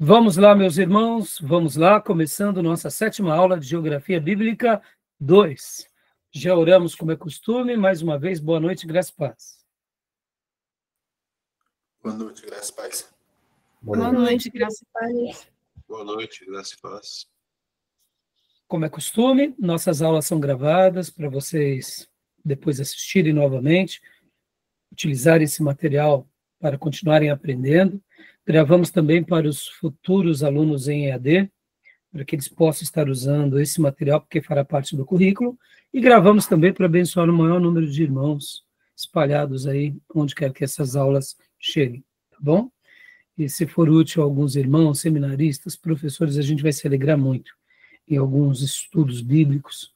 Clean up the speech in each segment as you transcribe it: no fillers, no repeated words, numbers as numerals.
Vamos lá, meus irmãos, vamos lá, começando nossa 7ª aula de Geografia Bíblica 2. Já oramos como é costume, mais uma vez, boa noite, graça e paz. Boa noite, graça e paz. Boa noite, graça e paz. Boa noite, graça e paz. Como é costume, nossas aulas são gravadas para vocês depois assistirem novamente, utilizarem esse material para continuarem aprendendo. Gravamos também para os futuros alunos em EAD, para que eles possam estar usando esse material, porque fará parte do currículo, e gravamos também para abençoar o maior número de irmãos espalhados aí, onde quer que essas aulas cheguem, tá bom? E se for útil a alguns irmãos, seminaristas, professores, a gente vai se alegrar muito em alguns estudos bíblicos,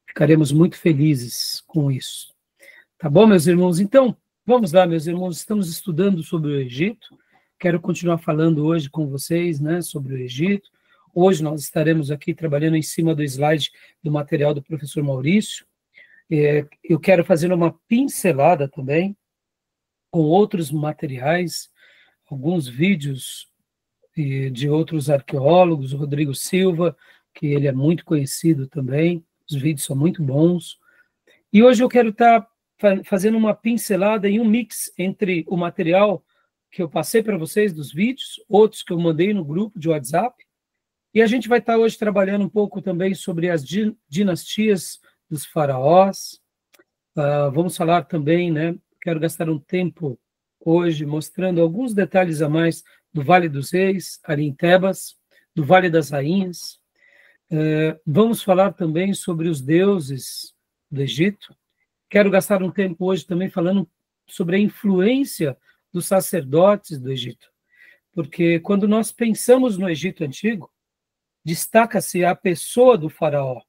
ficaremos muito felizes com isso. Tá bom, meus irmãos? Então, vamos lá, meus irmãos, estamos estudando sobre o Egito, quero continuar falando hoje com vocês, né, sobre o Egito. Hoje nós estaremos aqui trabalhando em cima do slide do material do professor Maurício. Eu quero fazer uma pincelada também com outros materiais, alguns vídeos de outros arqueólogos, o Rodrigo Silva, que ele é muito conhecido também, os vídeos são muito bons. E hoje eu quero estar fazendo uma pincelada e um mix entre o material que eu passei para vocês dos vídeos, outros que eu mandei no grupo de WhatsApp, e a gente vai estar hoje trabalhando um pouco também sobre as dinastias dos faraós. Vamos falar também, né? Quero gastar um tempo hoje mostrando alguns detalhes a mais do Vale dos Reis, ali em Tebas, do Vale das Rainhas. Vamos falar também sobre os deuses do Egito. Quero gastar um tempo hoje também falando sobre a influência dos sacerdotes do Egito. Porque quando nós pensamos no Egito Antigo, destaca-se a pessoa do faraó,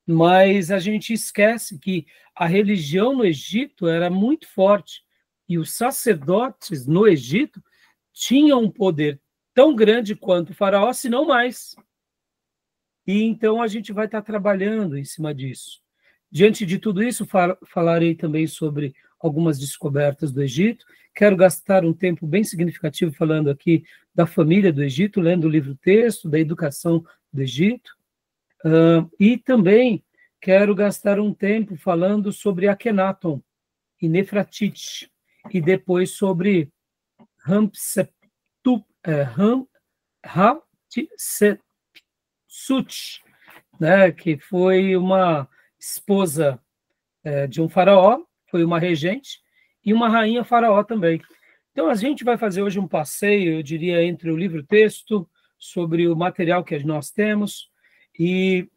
mas a gente esquece que a religião no Egito era muito forte e os sacerdotes no Egito tinham um poder tão grande quanto o faraó, se não mais. E então a gente vai estar trabalhando em cima disso. Diante de tudo isso, falarei também sobre algumas descobertas do Egito. Quero gastar um tempo bem significativo falando aqui da família do Egito, lendo o livro-texto, da educação do Egito. E também quero gastar um tempo falando sobre Akhenaton e Nefertiti, e depois sobre Hatshepsut, né, que foi uma esposa de um faraó, foi uma regente, e uma rainha faraó também. Então, a gente vai fazer hoje um passeio, eu diria, entre o livro-texto, sobre o material que nós temos, e,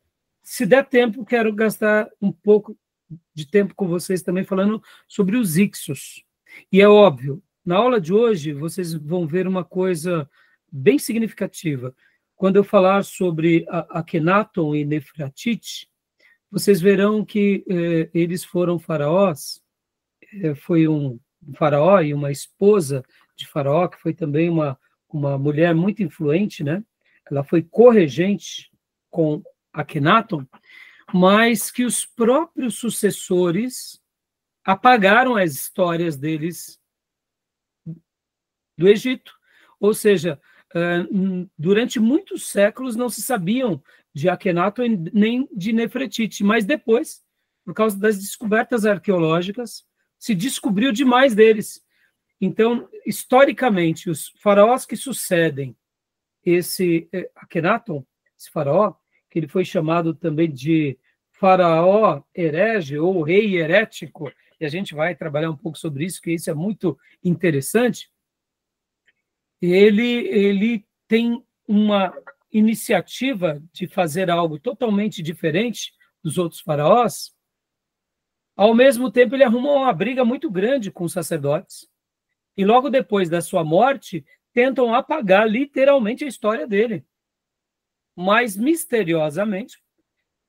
se der tempo, quero gastar um pouco de tempo com vocês também falando sobre os Ixos. E é óbvio, na aula de hoje, vocês vão ver uma coisa bem significativa. Quando eu falar sobre Akhenaton e Nefertiti, vocês verão que eles foram faraós, foi um faraó e uma esposa de faraó, que foi também uma mulher muito influente, né? Ela foi corregente com Akhenaton, mas que os próprios sucessores apagaram as histórias deles do Egito. Ou seja, durante muitos séculos não se sabiam de Akhenaton nem de Nefertiti, mas depois, por causa das descobertas arqueológicas, se descobriu demais deles. Então, historicamente, os faraós que sucedem esse Akhenaton, esse faraó, que ele foi chamado também de faraó herege ou rei herético, e a gente vai trabalhar um pouco sobre isso, que isso é muito interessante. Ele tem uma iniciativa de fazer algo totalmente diferente dos outros faraós. Ao mesmo tempo, ele arruma uma briga muito grande com os sacerdotes. E logo depois da sua morte, tentam apagar literalmente a história dele. Mas, misteriosamente,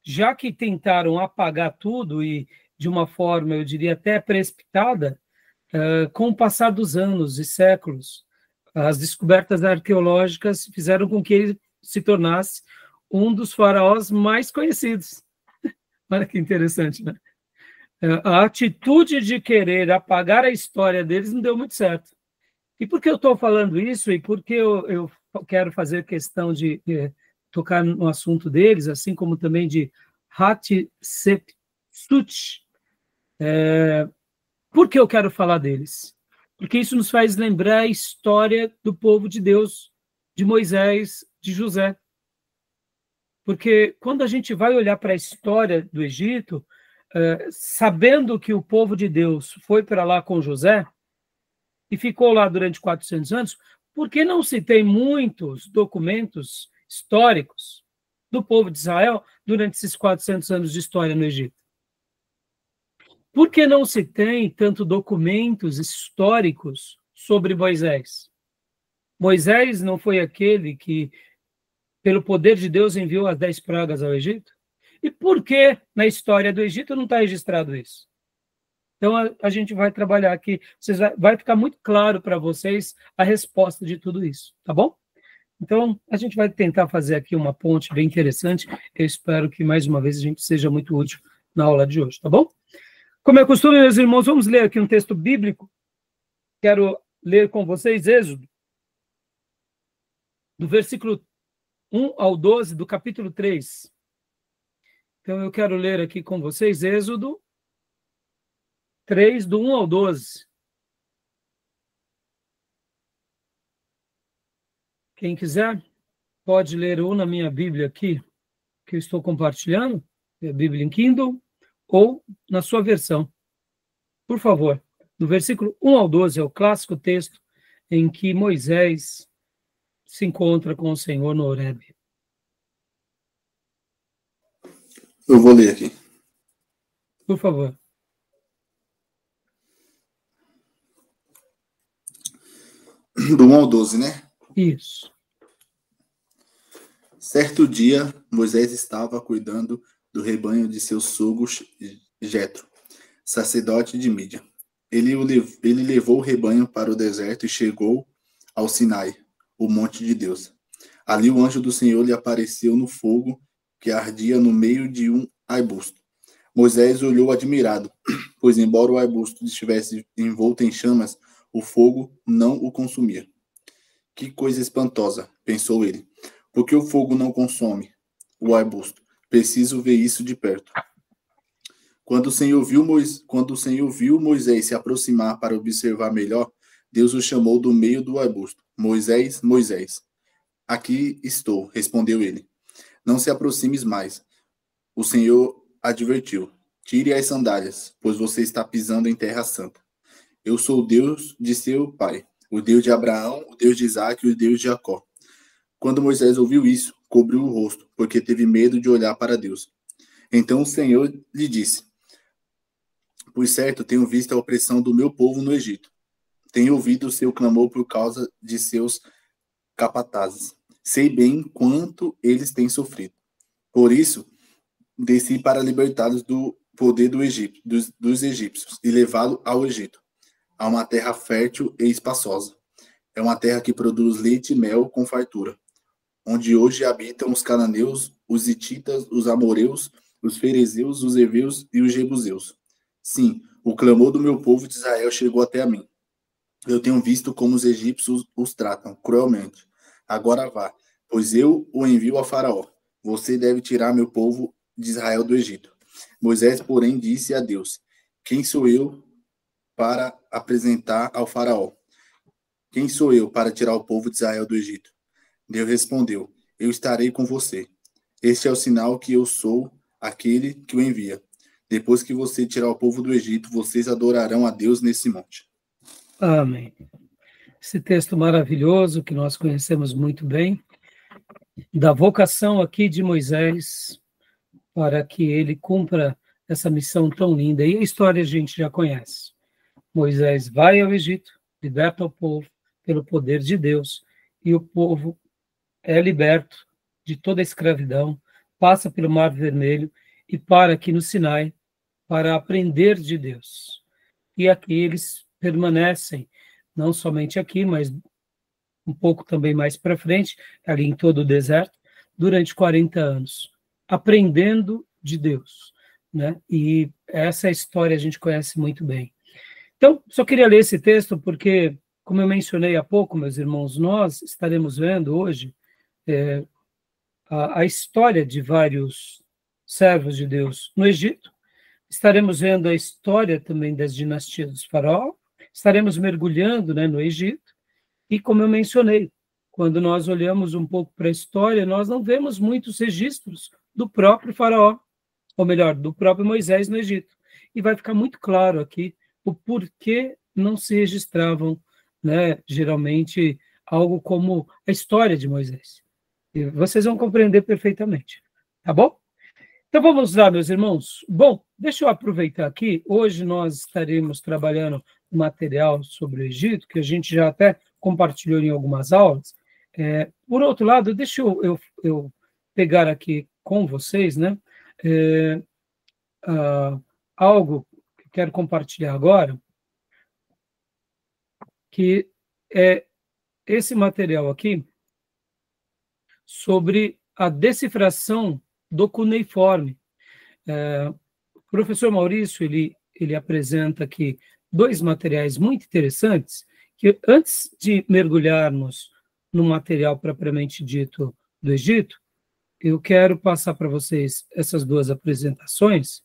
já que tentaram apagar tudo e de uma forma, eu diria, até precipitada, com o passar dos anos e séculos, as descobertas arqueológicas fizeram com que ele se tornasse um dos faraós mais conhecidos. Olha que interessante, né? A atitude de querer apagar a história deles não deu muito certo. E por que eu estou falando isso? E por que eu quero fazer questão de tocar no assunto deles, assim como também de Hatshepsut. Por que eu quero falar deles? Porque isso nos faz lembrar a história do povo de Deus, de Moisés, de José. Porque quando a gente vai olhar para a história do Egito, sabendo que o povo de Deus foi para lá com José e ficou lá durante 400 anos, por que não se tem muitos documentos históricos do povo de Israel durante esses 400 anos de história no Egito? Por que não se tem tanto documentos históricos sobre Moisés? Moisés não foi aquele que, pelo poder de Deus, enviou as 10 pragas ao Egito? E por que na história do Egito não está registrado isso? Então, a gente vai trabalhar aqui. Vai ficar muito claro para vocês a resposta de tudo isso, tá bom? Então, a gente vai tentar fazer aqui uma ponte bem interessante. Eu espero que, mais uma vez, a gente seja muito útil na aula de hoje, tá bom? Como é costume, meus irmãos, vamos ler aqui um texto bíblico. Quero ler com vocês Êxodo, do versículo 1 ao 12, do capítulo 3. Então, eu quero ler aqui com vocês Êxodo 3, do 1 ao 12. Quem quiser, pode ler ou na minha Bíblia aqui, que eu estou compartilhando, a Bíblia em Kindle, ou na sua versão. Por favor, no versículo 1 ao 12 é o clássico texto em que Moisés se encontra com o Senhor no Horebe. Eu vou ler aqui. Por favor. Do 1 ao 12, né? Isso. Certo dia, Moisés estava cuidando do rebanho de seu sogro Jetro, sacerdote de Mídia. Ele levou o rebanho para o deserto e chegou ao Sinai, o monte de Deus. Ali o anjo do Senhor lhe apareceu no fogo que ardia no meio de um arbusto. Moisés olhou admirado, pois embora o arbusto estivesse envolto em chamas, o fogo não o consumia. Que coisa espantosa, pensou ele. Por que o fogo não consome o arbusto? Preciso ver isso de perto. Quando o Senhor viu Moisés se aproximar para observar melhor, Deus o chamou do meio do arbusto. Moisés, Moisés. Aqui estou, respondeu ele. Não se aproximes mais. O Senhor advertiu. Tire as sandálias, pois você está pisando em terra santa. Eu sou o Deus de seu pai, o Deus de Abraão, o Deus de Isaque e o Deus de Jacó. Quando Moisés ouviu isso, cobriu o rosto, porque teve medo de olhar para Deus. Então o Senhor lhe disse, por certo, tenho visto a opressão do meu povo no Egito. Tenho ouvido o seu clamor por causa de seus capatazes. Sei bem quanto eles têm sofrido. Por isso, desci para libertá-los do poder dos egípcios e levá-los ao Egito, a uma terra fértil e espaçosa. É uma terra que produz leite e mel com fartura, onde hoje habitam os cananeus, os hititas, os amoreus, os ferezeus, os heveus e os jebuseus. Sim, o clamor do meu povo de Israel chegou até a mim. Eu tenho visto como os egípcios os tratam cruelmente. Agora vá, pois eu o envio a Faraó. Você deve tirar meu povo de Israel do Egito. Moisés, porém, disse a Deus, quem sou eu para apresentar ao Faraó? Quem sou eu para tirar o povo de Israel do Egito? Deus respondeu, eu estarei com você. Este é o sinal que eu sou aquele que o envia. Depois que você tirar o povo do Egito, vocês adorarão a Deus nesse monte. Amém. Esse texto maravilhoso que nós conhecemos muito bem, da vocação aqui de Moisés para que ele cumpra essa missão tão linda. E a história a gente já conhece. Moisés vai ao Egito, liberta o povo pelo poder de Deus, e o povo é liberto de toda a escravidão, passa pelo Mar Vermelho e para aqui no Sinai para aprender de Deus. E aqui eles permanecem, não somente aqui, mas um pouco também mais para frente, ali em todo o deserto, durante 40 anos, aprendendo de Deus, né? E essa história a gente conhece muito bem. Então, só queria ler esse texto porque como eu mencionei há pouco, meus irmãos, nós estaremos vendo hoje a história de vários servos de Deus no Egito. Estaremos vendo a história também das dinastias dos faraó. Estaremos mergulhando, né, no Egito. E como eu mencionei, quando nós olhamos um pouco para a história, nós não vemos muitos registros do próprio faraó, ou melhor, do próprio Moisés no Egito. E vai ficar muito claro aqui o porquê não se registravam, né, geralmente, algo como a história de Moisés. E vocês vão compreender perfeitamente, tá bom? Então vamos lá, meus irmãos. Bom, deixa eu aproveitar aqui. Hoje nós estaremos trabalhando um material sobre o Egito, que a gente já até compartilhou em algumas aulas. Por outro lado, deixa eu pegar aqui com vocês, né, algo que eu quero compartilhar agora, que é esse material aqui sobre a decifração do cuneiforme. O professor Maurício, ele apresenta aqui 2 materiais muito interessantes, que antes de mergulharmos no material propriamente dito do Egito, eu quero passar para vocês essas 2 apresentações,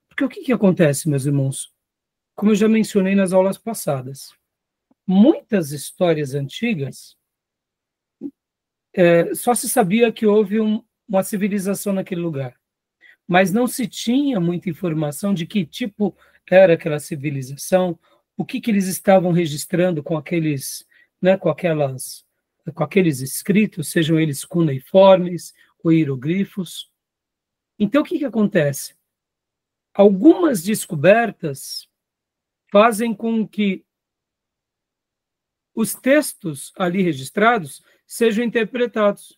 porque o que acontece, meus irmãos? Como eu já mencionei nas aulas passadas, muitas histórias antigas só se sabia que houve uma civilização naquele lugar, mas não se tinha muita informação de que tipo era aquela civilização, o que eles estavam registrando com aqueles, né, com aqueles escritos, sejam eles cuneiformes ou hieroglifos. Então, o que acontece? Algumas descobertas fazem com que os textos ali registrados sejam interpretados.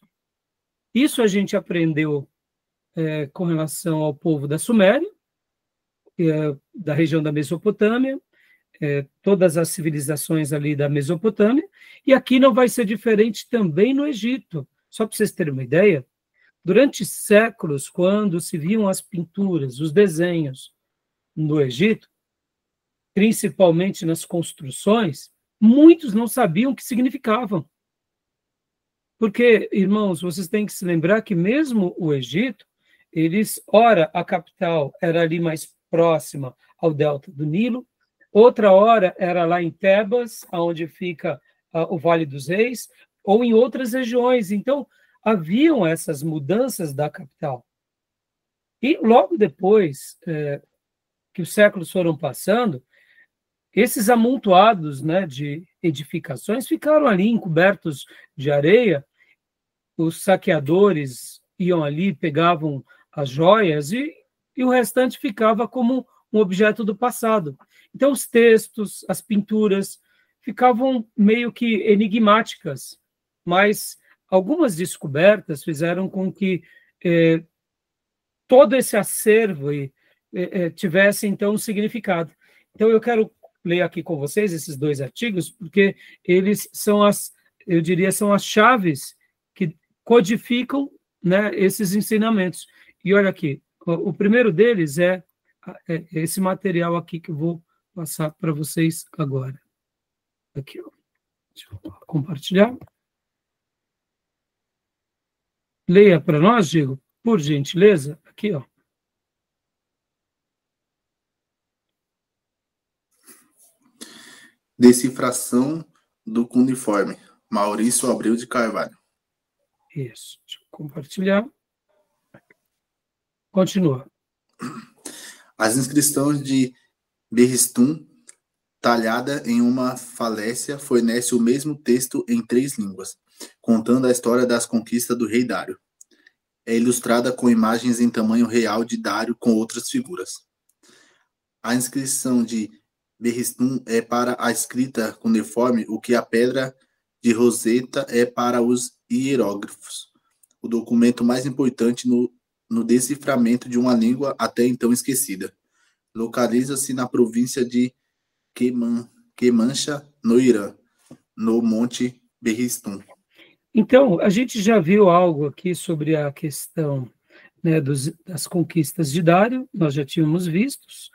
Isso a gente aprendeu com relação ao povo da Suméria, da região da Mesopotâmia, todas as civilizações ali da Mesopotâmia, e aqui não vai ser diferente também no Egito. Só para vocês terem uma ideia, durante séculos, quando se viam as pinturas, os desenhos no Egito, principalmente nas construções, muitos não sabiam o que significavam. Porque, irmãos, vocês têm que se lembrar que mesmo o Egito, ora, a capital era ali mais próxima ao delta do Nilo, outra hora era lá em Tebas, onde fica o Vale dos Reis, ou em outras regiões. Então, haviam essas mudanças da capital. E logo depois que os séculos foram passando, esses amontoados, né, de edificações ficaram ali encobertos de areia, os saqueadores iam ali, pegavam as joias e o restante ficava como um objeto do passado. Então, os textos, as pinturas ficavam meio que enigmáticas, mas algumas descobertas fizeram com que todo esse acervo tivesse, então, um significado. Então, eu quero ler aqui com vocês esses 2 artigos, porque eles são eu diria, são as chaves que codificam, né, esses ensinamentos. E olha aqui, o primeiro deles é esse material aqui que eu vou passar para vocês agora. Aqui, ó. Deixa eu compartilhar. Leia para nós, Diego, por gentileza. Aqui, ó. Decifração do cuneiforme, Maurício Abreu de Carvalho. Isso. Deixa eu compartilhar. Continua. As inscrições de Berristum, talhada em uma falésia, fornece o mesmo texto em 3 línguas, contando a história das conquistas do rei Dário. É ilustrada com imagens em tamanho real de Dário com outras figuras. A inscrição de Berristum é para a escrita cuneiforme o que a pedra de Roseta é para os hieróglifos, o documento mais importante no deciframento de uma língua até então esquecida. Localiza-se na província de Kermanshah, no Irã, no Monte Berristum. Então, a gente já viu algo aqui sobre a questão, né, das conquistas de Dário, nós já tínhamos vistos,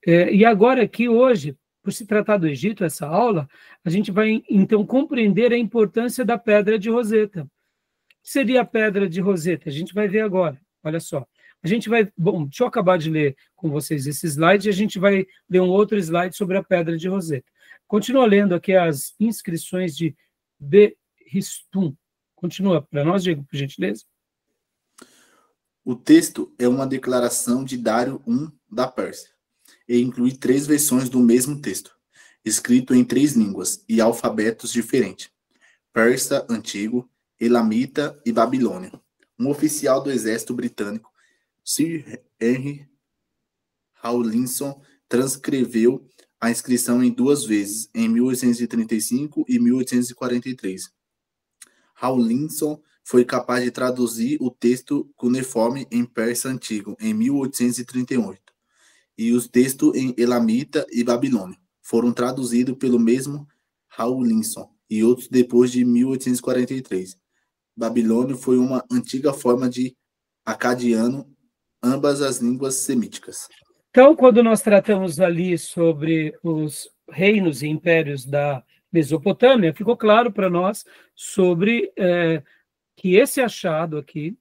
e agora aqui hoje, por se tratar do Egito, essa aula, a gente vai, então, compreender a importância da pedra de Roseta. O que seria a pedra de Roseta? A gente vai ver agora, olha só. A gente vai, bom, deixa eu acabar de ler com vocês esse slide e a gente vai ler um outro slide sobre a pedra de Roseta. Continua lendo aqui as inscrições de Behistun. Continua para nós, Diego, por gentileza. O texto é uma declaração de Dário I da Pérsia e inclui 3 versões do mesmo texto, escrito em 3 línguas e alfabetos diferentes: persa antigo, elamita e babilônio. Um oficial do exército britânico, Sir Henry Rawlinson, transcreveu a inscrição em 2 vezes, em 1835 e 1843. Rawlinson foi capaz de traduzir o texto cuneiforme em persa antigo em 1838, e os textos em elamita e babilônio foram traduzidos pelo mesmo Rawlinson e outros depois de 1843. Babilônio foi uma antiga forma de acadiano, ambas as línguas semíticas. Então, quando nós tratamos ali sobre os reinos e impérios da Mesopotâmia, ficou claro para nós sobre que esse achado aqui,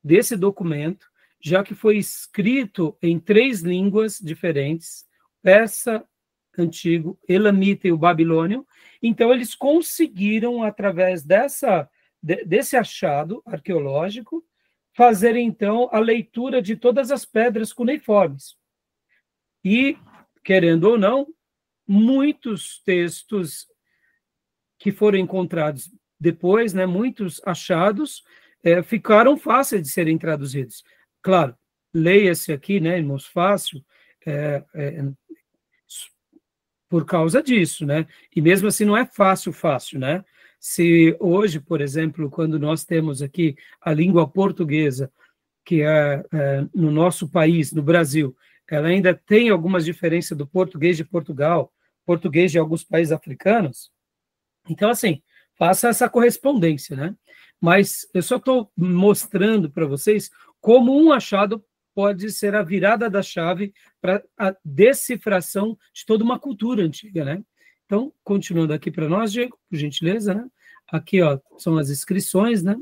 desse documento, já que foi escrito em 3 línguas diferentes, persa, antigo, elamita e o babilônio, então eles conseguiram, através desse achado arqueológico, fazer, então, a leitura de todas as pedras cuneiformes. E, querendo ou não, muitos textos que foram encontrados depois, né, muitos achados, ficaram fáceis de serem traduzidos. Claro, leia-se aqui, né, irmãos, fácil, por causa disso, né? E mesmo assim não é fácil, né? Se hoje, por exemplo, quando nós temos aqui a língua portuguesa, que no nosso país, no Brasil, ela ainda tem algumas diferenças do português de Portugal, português de alguns países africanos. Então, assim, faça essa correspondência, né? Mas eu só estou mostrando para vocês como um achado pode ser a virada da chave para a decifração de toda uma cultura antiga, né? Então, continuando aqui para nós, Diego, por gentileza, né? Aqui, ó, são as inscrições, né?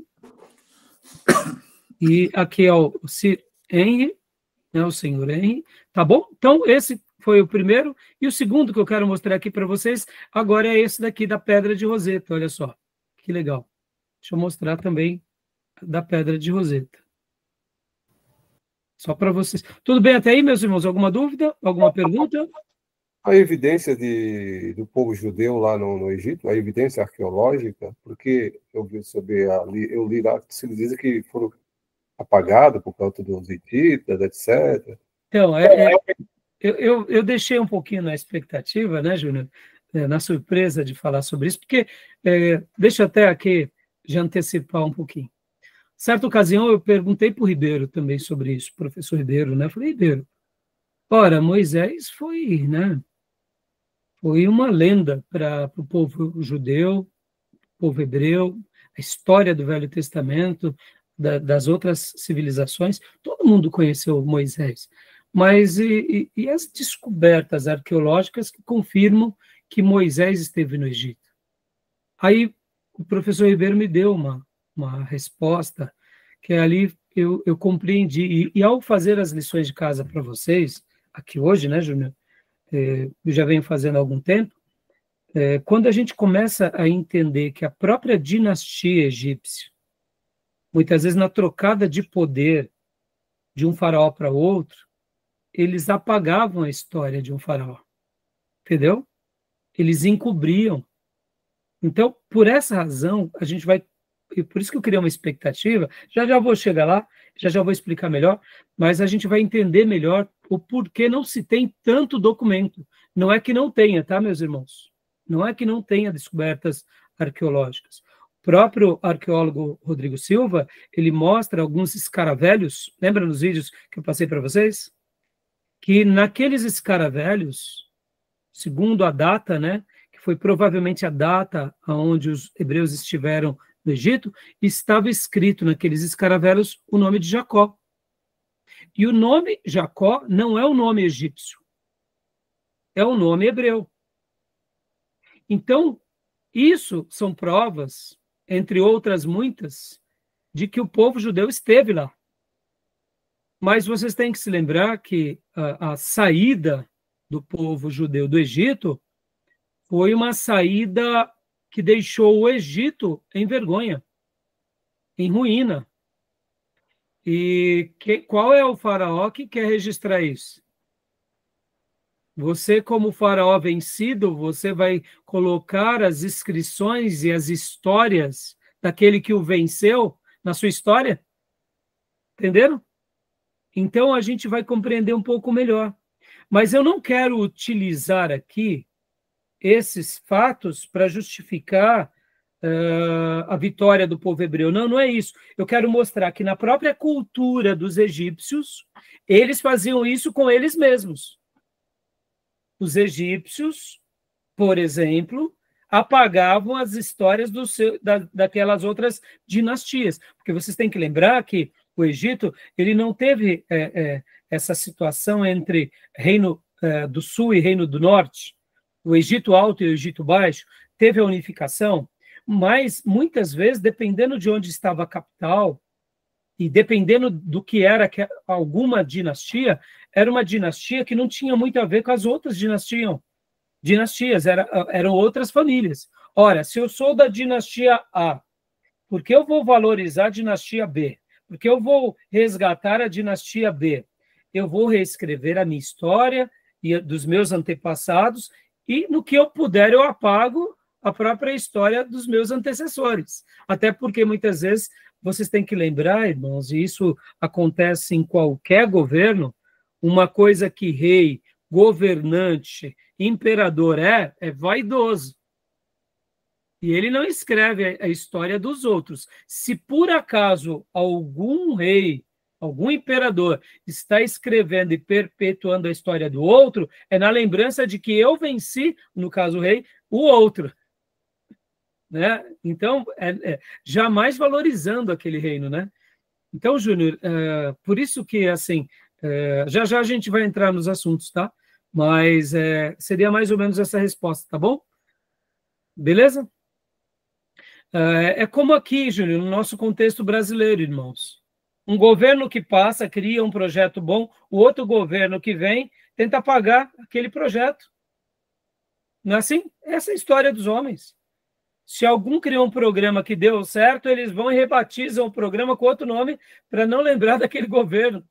E aqui, ó, o Sir Henry, né, o senhor Henry, tá bom? Então, esse foi o primeiro, e o segundo que eu quero mostrar aqui para vocês, agora é esse daqui da Pedra de Roseta, olha só, que legal. Deixa eu mostrar também da Pedra de Roseta. Só para vocês. Tudo bem até aí, meus irmãos? Alguma dúvida? Alguma pergunta? A evidência do povo judeu lá no Egito, a evidência arqueológica, porque eu li lá que se diz que foram apagados por causa dos hititas, etc. Então, eu deixei um pouquinho na expectativa, né, Júnior, na surpresa de falar sobre isso, porque deixa eu até aqui já antecipar um pouquinho. Certa ocasião eu perguntei para o Ribeiro também sobre isso, professor Ribeiro, né? Falei, Ribeiro, ora, Moisés foi, né? Foi uma lenda para o povo judeu, povo hebreu, a história do Velho Testamento, das outras civilizações, todo mundo conheceu Moisés. Mas e as descobertas arqueológicas que confirmam que Moisés esteve no Egito? Aí o professor Ribeiro me deu uma resposta que ali eu compreendi. E ao fazer as lições de casa para vocês, aqui hoje, né, Júnior? Eu já venho fazendo há algum tempo. Quando a gente começa a entender que a própria dinastia egípcia, muitas vezes na trocada de poder de um faraó para outro, eles apagavam a história de um faraó, entendeu? Eles encobriam. Então, por essa razão, a gente vai, e por isso que eu criei uma expectativa, já vou chegar lá, já vou explicar melhor, mas a gente vai entender melhor o porquê não se tem tanto documento. Não é que não tenha, tá, meus irmãos? Não é que não tenha descobertas arqueológicas. O próprio arqueólogo Rodrigo Silva, ele mostra alguns escaravelhos, lembra nos vídeos que eu passei para vocês? Que naqueles escaravelhos, segundo a data, né, que foi provavelmente a data onde os hebreus estiveram no Egito, estava escrito naqueles escaravelhos o nome de Jacó. E o nome Jacó não é o nome egípcio. é o nome hebreu. Então, isso são provas, entre outras muitas, de que o povo judeu esteve lá. Mas vocês têm que se lembrar que a saída do povo judeu do Egito foi uma saída que deixou o Egito em vergonha, em ruína. E qual é o faraó que quer registrar isso? Você, como faraó vencido, você vai colocar as inscrições e as histórias daquele que o venceu na sua história? Entenderam? Então, a gente vai compreender um pouco melhor. Mas eu não quero utilizar aqui esses fatos para justificar a vitória do povo hebreu. Não, não é isso. Eu quero mostrar que na própria cultura dos egípcios, eles faziam isso com eles mesmos. Os egípcios, por exemplo, apagavam as histórias daquelas outras dinastias. Porque vocês têm que lembrar que o Egito ele não teve essa situação entre Reino do Sul e Reino do Norte. O Egito Alto e o Egito Baixo teve a unificação, mas muitas vezes, dependendo de onde estava a capital e dependendo do que era alguma dinastia, era uma dinastia que não tinha muito a ver com as outras dinastias, eram outras famílias. Ora, se eu sou da dinastia A, por que eu vou valorizar a dinastia B? Porque eu vou resgatar a dinastia B. Eu vou reescrever a minha história e dos meus antepassados e no que eu puder eu apago a própria história dos meus antecessores. Até porque muitas vezes vocês têm que lembrar, irmãos, e isso acontece em qualquer governo, uma coisa que rei, governante, imperador é vaidoso. E ele não escreve a história dos outros. Se por acaso algum rei, algum imperador está escrevendo e perpetuando a história do outro, é na lembrança de que eu venci, no caso o rei, o outro. Né? Então, jamais valorizando aquele reino. Né? Então, Júnior, por isso que, assim, já já a gente vai entrar nos assuntos, tá? Mas seria mais ou menos essa resposta, tá bom? Beleza? É como aqui, Júnior, no nosso contexto brasileiro, irmãos. Um governo que passa, cria um projeto bom, o outro governo que vem tenta apagar aquele projeto. Não é assim? Essa é a história dos homens. Se algum criou um programa que deu certo, eles vão e rebatizam o programa com outro nome para não lembrar daquele governo.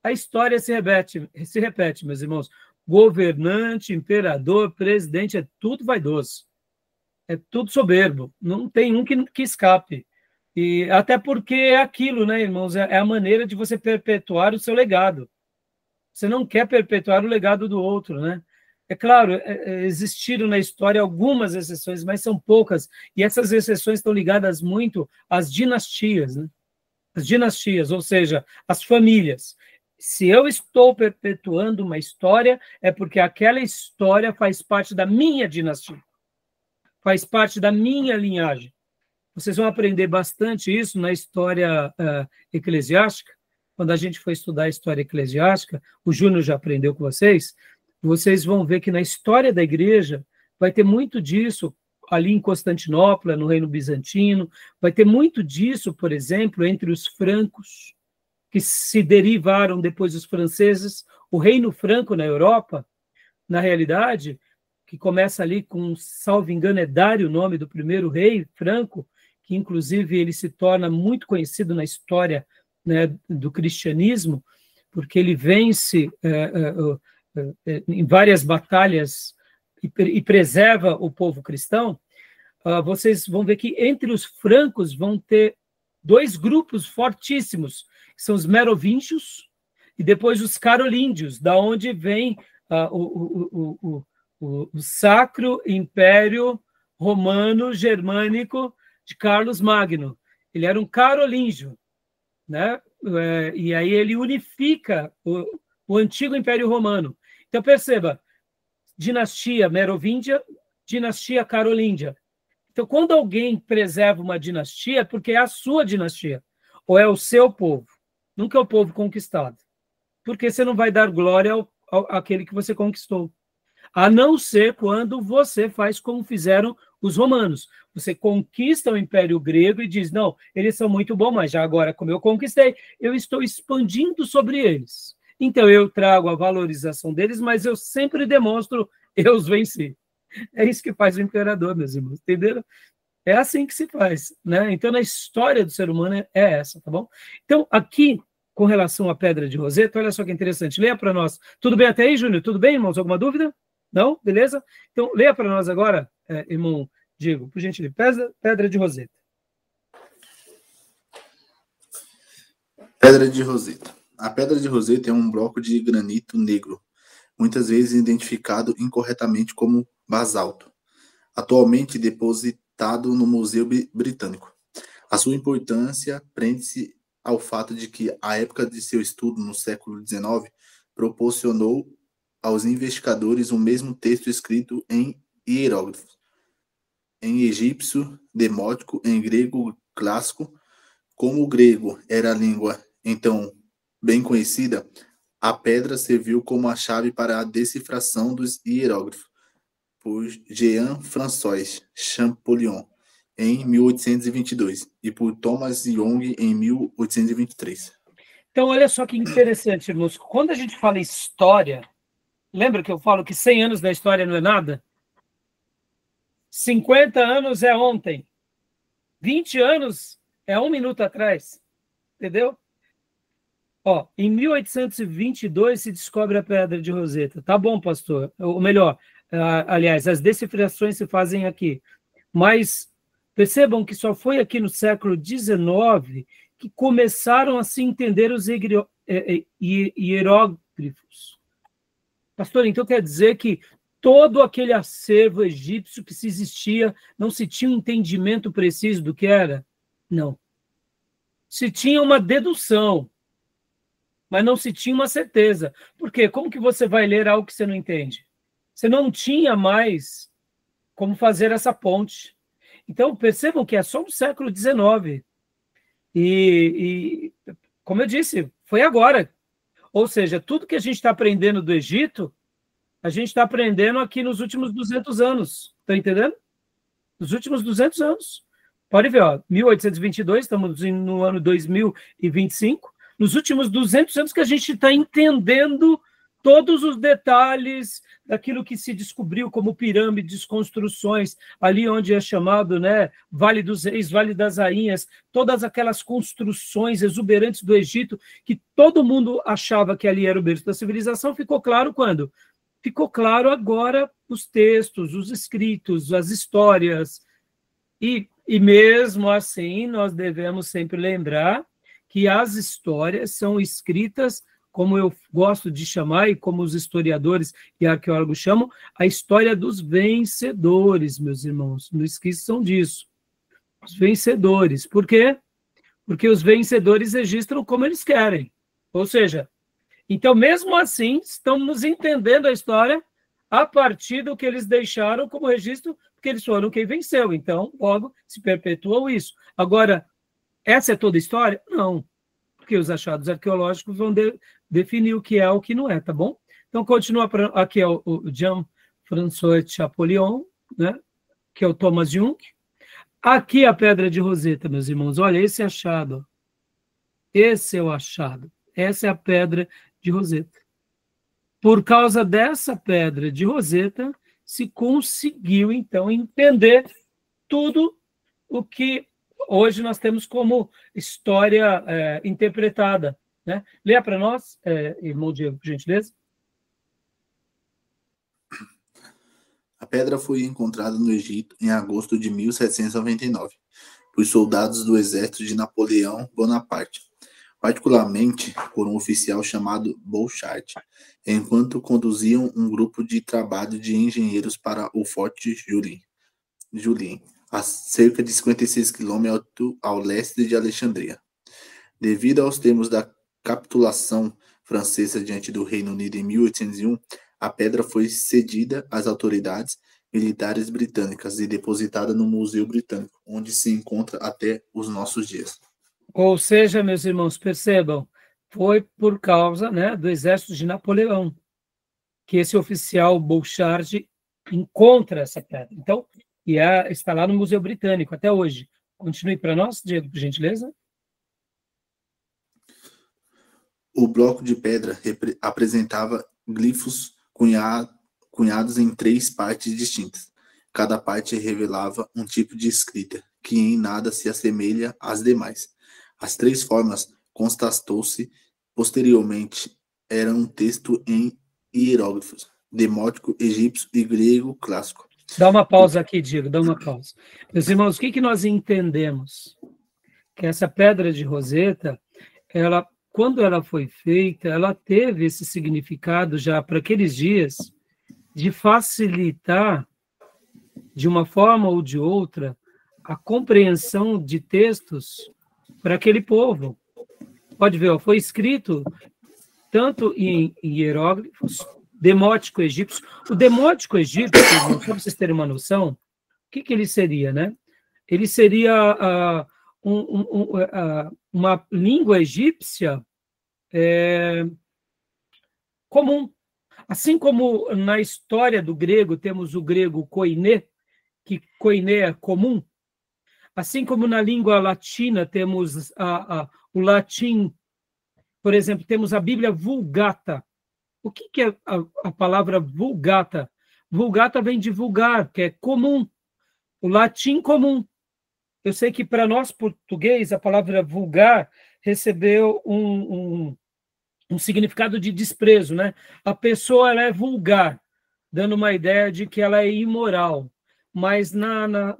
A história se repete, meus irmãos. Governante, imperador, presidente, é tudo vaidoso. É tudo soberbo. Não tem um que escape. E até porque é aquilo, né, irmãos? É a maneira de você perpetuar o seu legado. Você não quer perpetuar o legado do outro, né? É claro, existiram na história algumas exceções, mas são poucas. E essas exceções estão ligadas muito às dinastias, né? As dinastias, ou seja, as famílias. Se eu estou perpetuando uma história, é porque aquela história faz parte da minha dinastia. Faz parte da minha linhagem. Vocês vão aprender bastante isso na história eclesiástica. Quando a gente for estudar a história eclesiástica, o Júnior já aprendeu com vocês vão ver que na história da igreja vai ter muito disso ali em Constantinopla, no Reino Bizantino, vai ter muito disso, por exemplo, entre os francos, que se derivaram depois dos franceses. O Reino Franco na Europa, na realidade, que começa ali com, salvo engano, é Dário o nome do primeiro rei franco, que inclusive ele se torna muito conhecido na história, né, do cristianismo, porque ele vence em várias batalhas e preserva o povo cristão. Vocês vão ver que entre os francos vão ter dois grupos fortíssimos, que são os merovingios e depois os carolíngios, da onde vem o Sacro Império Romano Germânico de Carlos Magno. Ele era um carolíngio, né? E aí ele unifica o antigo Império Romano. Então, perceba, dinastia merovíngia, dinastia carolíngia. Então, quando alguém preserva uma dinastia, é porque é a sua dinastia, ou é o seu povo, nunca é o povo conquistado. Porque você não vai dar glória àquele que você conquistou. A não ser quando você faz como fizeram os romanos. Você conquista o Império Grego e diz, não, eles são muito bons, mas já agora, como eu conquistei, eu estou expandindo sobre eles. Então, eu trago a valorização deles, mas eu sempre demonstro, eu os venci. É isso que faz o imperador, meus irmãos, entenderam? É assim que se faz, né? Então, na história do ser humano é essa, tá bom? Então, aqui, com relação à pedra de Roseta, olha só que interessante. Leia para nós. Tudo bem até aí, Júnior? Tudo bem, irmãos? Alguma dúvida? Não? Beleza? Então, leia para nós agora, irmão Diego, por gentileza. Pedra de Roseta. Pedra de Roseta. A pedra de Roseta é um bloco de granito negro, muitas vezes identificado incorretamente como basalto, atualmente depositado no Museu Britânico. A sua importância prende-se ao fato de que a época de seu estudo no século XIX proporcionou aos investigadores o mesmo texto escrito em hieróglifos, em egípcio demótico, em grego clássico. Como o grego era a língua então bem conhecida, a pedra serviu como a chave para a decifração dos hieróglifos por Jean-François Champollion em 1822 e por Thomas Young em 1823. Então, olha só que interessante, irmãos. Quando a gente fala história, lembra que eu falo que 100 anos da história não é nada? 50 anos é ontem. 20 anos é 1 minuto atrás. Entendeu? Ó, em 1822 se descobre a pedra de Roseta. Tá bom, pastor. Ou melhor, aliás, as decifrações se fazem aqui. Mas percebam que só foi aqui no século XIX que começaram a se entender os hieróglifos. Pastor, então quer dizer que todo aquele acervo egípcio que se existia, não se tinha um entendimento preciso do que era? Não. Se tinha uma dedução, mas não se tinha uma certeza. Por quê? Como que você vai ler algo que você não entende? Você não tinha mais como fazer essa ponte. Então, percebam que é só no século XIX. E, como eu disse, foi agora. Ou seja, tudo que a gente está aprendendo do Egito, a gente está aprendendo aqui nos últimos 200 anos. Está entendendo? Nos últimos 200 anos. Pode ver, ó, 1822, estamos no ano 2025. Nos últimos 200 anos que a gente está entendendo todos os detalhes daquilo que se descobriu como pirâmides, construções, ali onde é chamado, né, Vale dos Reis, Vale das Rainhas, todas aquelas construções exuberantes do Egito, que todo mundo achava que ali era o berço da civilização, ficou claro quando? Ficou claro agora os textos, os escritos, as histórias. E mesmo assim, nós devemos sempre lembrar que as histórias são escritas, como eu gosto de chamar, e como os historiadores e arqueólogos chamam, a história dos vencedores, meus irmãos. Não esqueçam disso. Os vencedores. Por quê? Porque os vencedores registram como eles querem. Ou seja, então, mesmo assim, estamos entendendo a história a partir do que eles deixaram como registro, porque eles foram quem venceu. Então, logo, se perpetuou isso. Agora, essa é toda a história? Não, porque os achados arqueológicos vão definir o que é o que não é, tá bom? Então, continua aqui é o Jean-François Champollion, né? Que é o Thomas Young. Aqui a pedra de Roseta, meus irmãos. Olha, esse achado. Esse é o achado. Essa é a pedra de Roseta. Por causa dessa pedra de Roseta, se conseguiu, então, entender tudo o que hoje nós temos como história interpretada. Né? Leia para nós, irmão Diego, por gentileza. A pedra foi encontrada no Egito em agosto de 1799 por soldados do exército de Napoleão Bonaparte, particularmente por um oficial chamado Bouchard, enquanto conduziam um grupo de trabalho de engenheiros para o Forte Julien, a cerca de 56 quilômetros ao leste de Alexandria. Devido aos termos da capitulação francesa diante do Reino Unido em 1801, a pedra foi cedida às autoridades militares britânicas e depositada no Museu Britânico, onde se encontra até os nossos dias. Ou seja, meus irmãos, percebam, foi por causa, né, do exército de Napoleão. que esse oficial Bouchard encontra essa pedra. Então, está lá no Museu Britânico até hoje. Continue para nós, Diego, por gentileza. O bloco de pedra apresentava glifos cunhados em 3 partes distintas. Cada parte revelava um tipo de escrita, que em nada se assemelha às demais. As 3 formas, constatou-se posteriormente, eram um texto em hieróglifos, demótico, egípcio e grego clássico. Dá uma pausa aqui, Diego, dá uma pausa. Meus irmãos, o que nós entendemos? Que essa pedra de Roseta, quando ela foi feita, ela teve esse significado já para aqueles dias de facilitar, de uma forma ou de outra, a compreensão de textos para aquele povo. Pode ver, foi escrito tanto em hieróglifos, demótico egípcio. O demótico egípcio, só para vocês terem uma noção, o que ele seria, né? Ele seria uma língua egípcia comum. Assim como na história do grego temos o grego koiné, que koiné é comum, assim como na língua latina temos o latim, por exemplo, temos a Bíblia Vulgata. O que é a palavra Vulgata? Vulgata vem de vulgar, que é comum. O latim comum. Eu sei que para nós, português, a palavra vulgar recebeu um significado de desprezo, né? A pessoa ela é vulgar, dando uma ideia de que ela é imoral. Mas na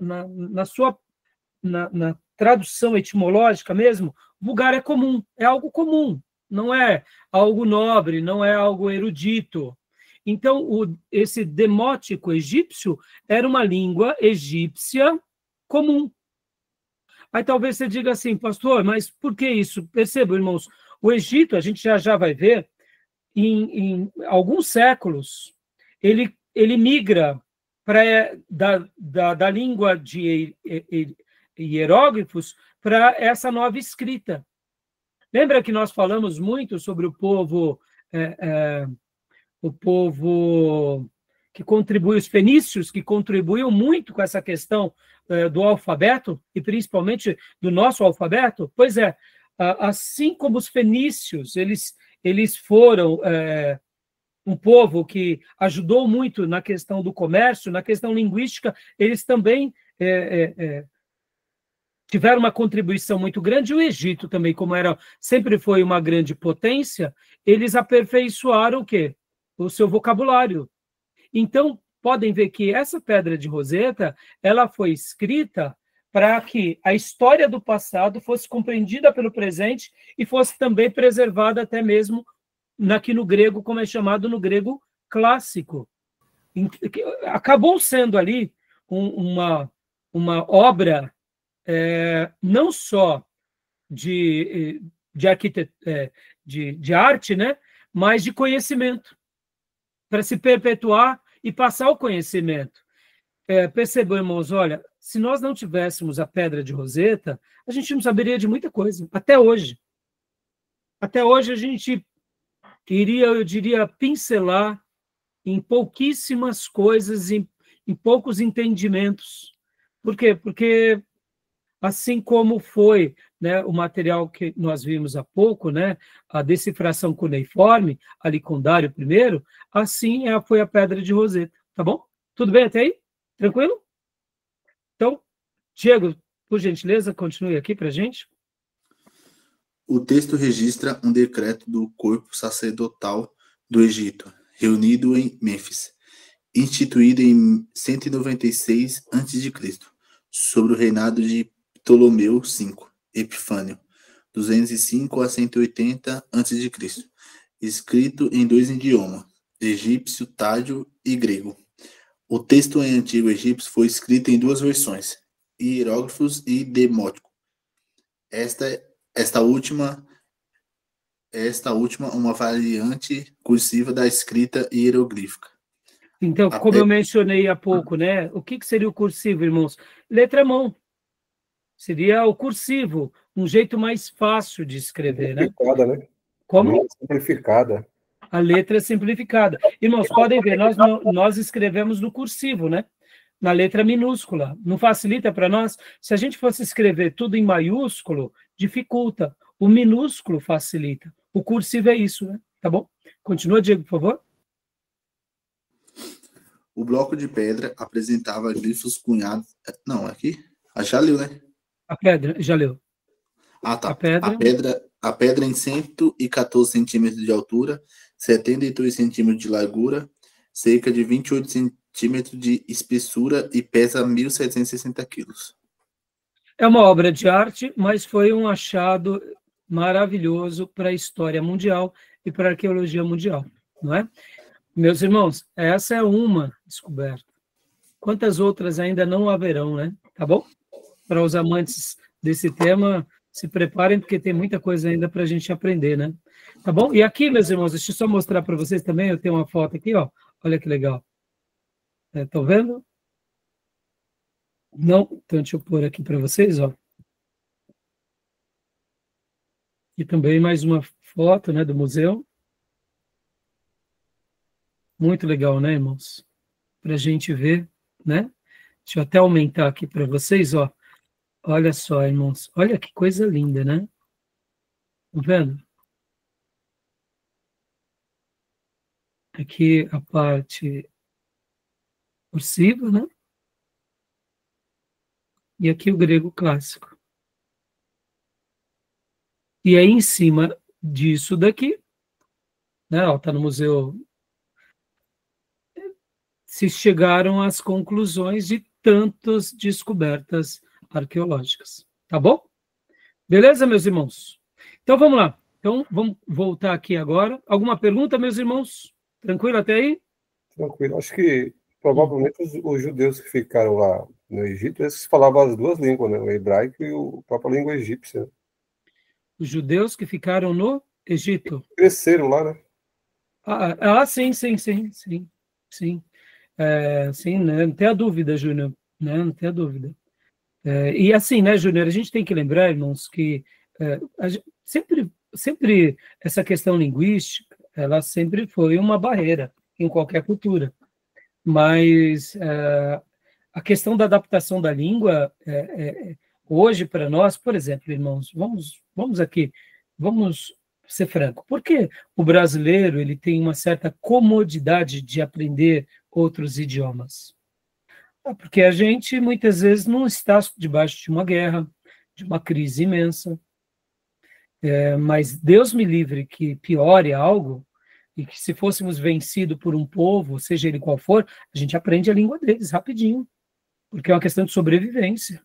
tradução etimológica mesmo, vulgar é comum, é algo comum, não é algo nobre, não é algo erudito. Então, esse demótico egípcio era uma língua egípcia comum. Aí talvez você diga assim, pastor, mas por que isso? Percebam, irmãos, o Egito, a gente já vai ver, em alguns séculos, ele migra da língua de hieróglifos para essa nova escrita. Lembra que nós falamos muito sobre o povo que contribui, os fenícios, que contribuíam muito com essa questão do alfabeto, e principalmente do nosso alfabeto? Pois é, assim como os fenícios, eles foram um povo que ajudou muito na questão do comércio, na questão linguística, eles também tiveram uma contribuição muito grande. O Egito também, como sempre foi uma grande potência, eles aperfeiçoaram o quê? O seu vocabulário. Então, podem ver que essa pedra de Roseta, ela foi escrita para que a história do passado fosse compreendida pelo presente e fosse também preservada até mesmo aqui no grego, como é chamado no grego clássico. Acabou sendo ali uma obra não só de arte, né, mas de conhecimento, para se perpetuar e passar o conhecimento. Percebam, irmãos, olha, se nós não tivéssemos a pedra de Roseta, a gente não saberia de muita coisa, até hoje. Até hoje a gente iria, eu diria, pincelar em pouquíssimas coisas, em poucos entendimentos. Por quê? Porque assim como foi, né, o material que nós vimos há pouco, né, a decifração cuneiforme, ali com Dário I, assim foi a pedra de Roseta. Tá bom? Tudo bem até aí? Tranquilo? Então, Diego, por gentileza, continue aqui para a gente. O texto registra um decreto do corpo sacerdotal do Egito, reunido em Mênfis, instituído em 196 a.C., sobre o reinado de Ptolomeu V, Epifânio, 205 a 180 a.C., escrito em 2 idiomas, egípcio, tádio e grego. O texto em antigo egípcio foi escrito em 2 versões, hieróglifos e demótico. Esta última, uma variante cursiva da escrita hieroglífica. Então, como eu mencionei há pouco, né? O que seria o cursivo, irmãos? Letra mão. Seria o cursivo, um jeito mais fácil de escrever, né? Simplificada, né? Como? Simplificada. a letra simplificada. Irmãos, podem ver, nós escrevemos no cursivo, né? Na letra minúscula. Não facilita para nós? Se a gente fosse escrever tudo em maiúsculo, dificulta. O minúsculo facilita. O cursivo é isso, né? Tá bom? Continua, Diego, por favor. O bloco de pedra apresentava glifos cunhados... Não, aqui? Já leu, né? A pedra, já leu. Ah, tá. A pedra em 114 centímetros de altura, 72 centímetros de largura, cerca de 28 centímetros de espessura e pesa 1.760 quilos. É uma obra de arte, mas foi um achado maravilhoso para a história mundial e para a arqueologia mundial, não é? Meus irmãos, essa é uma descoberta. Quantas outras ainda não haverão, né? Tá bom? Para os amantes desse tema, se preparem, porque tem muita coisa ainda para a gente aprender, né? Tá bom? E aqui, meus irmãos, deixa eu só mostrar para vocês também, eu tenho uma foto aqui, ó. Olha que legal. Estão vendo? Não? Então, deixa eu pôr aqui para vocês, ó. E também mais uma foto, né, do museu. Muito legal, né, irmãos? Para a gente ver, né? Deixa eu até aumentar aqui para vocês, ó. Olha só, irmãos. Olha que coisa linda, né? Tá vendo? Aqui a parte cursiva, né? E aqui o grego clássico. E aí, em cima disso daqui, né? Ó, tá no museu. Se chegaram às conclusões de tantas descobertas arqueológicas. Tá bom? Beleza, meus irmãos? Então, vamos lá. Então, vamos voltar aqui agora. Alguma pergunta, meus irmãos? Tranquilo até aí? Tranquilo. Acho que provavelmente os judeus que ficaram lá no Egito, eles falavam as duas línguas, né? O hebraico e a própria língua egípcia. Os judeus que ficaram no Egito. Cresceram lá, né? Sim. Sim, né? Não tem a dúvida, Júnior. Né? Não tem a dúvida. E assim, né, Júnior, a gente tem que lembrar, irmãos, que sempre essa questão linguística, ela sempre foi uma barreira em qualquer cultura. Mas a questão da adaptação da língua, hoje para nós, por exemplo, irmãos, vamos aqui, vamos ser franco. Por que o brasileiro ele tem uma certa comodidade de aprender outros idiomas? Porque a gente, muitas vezes, não está debaixo de uma guerra, de uma crise imensa. Mas Deus me livre que piore algo, e que se fôssemos vencidos por um povo, seja ele qual for, a gente aprende a língua deles rapidinho, porque é uma questão de sobrevivência.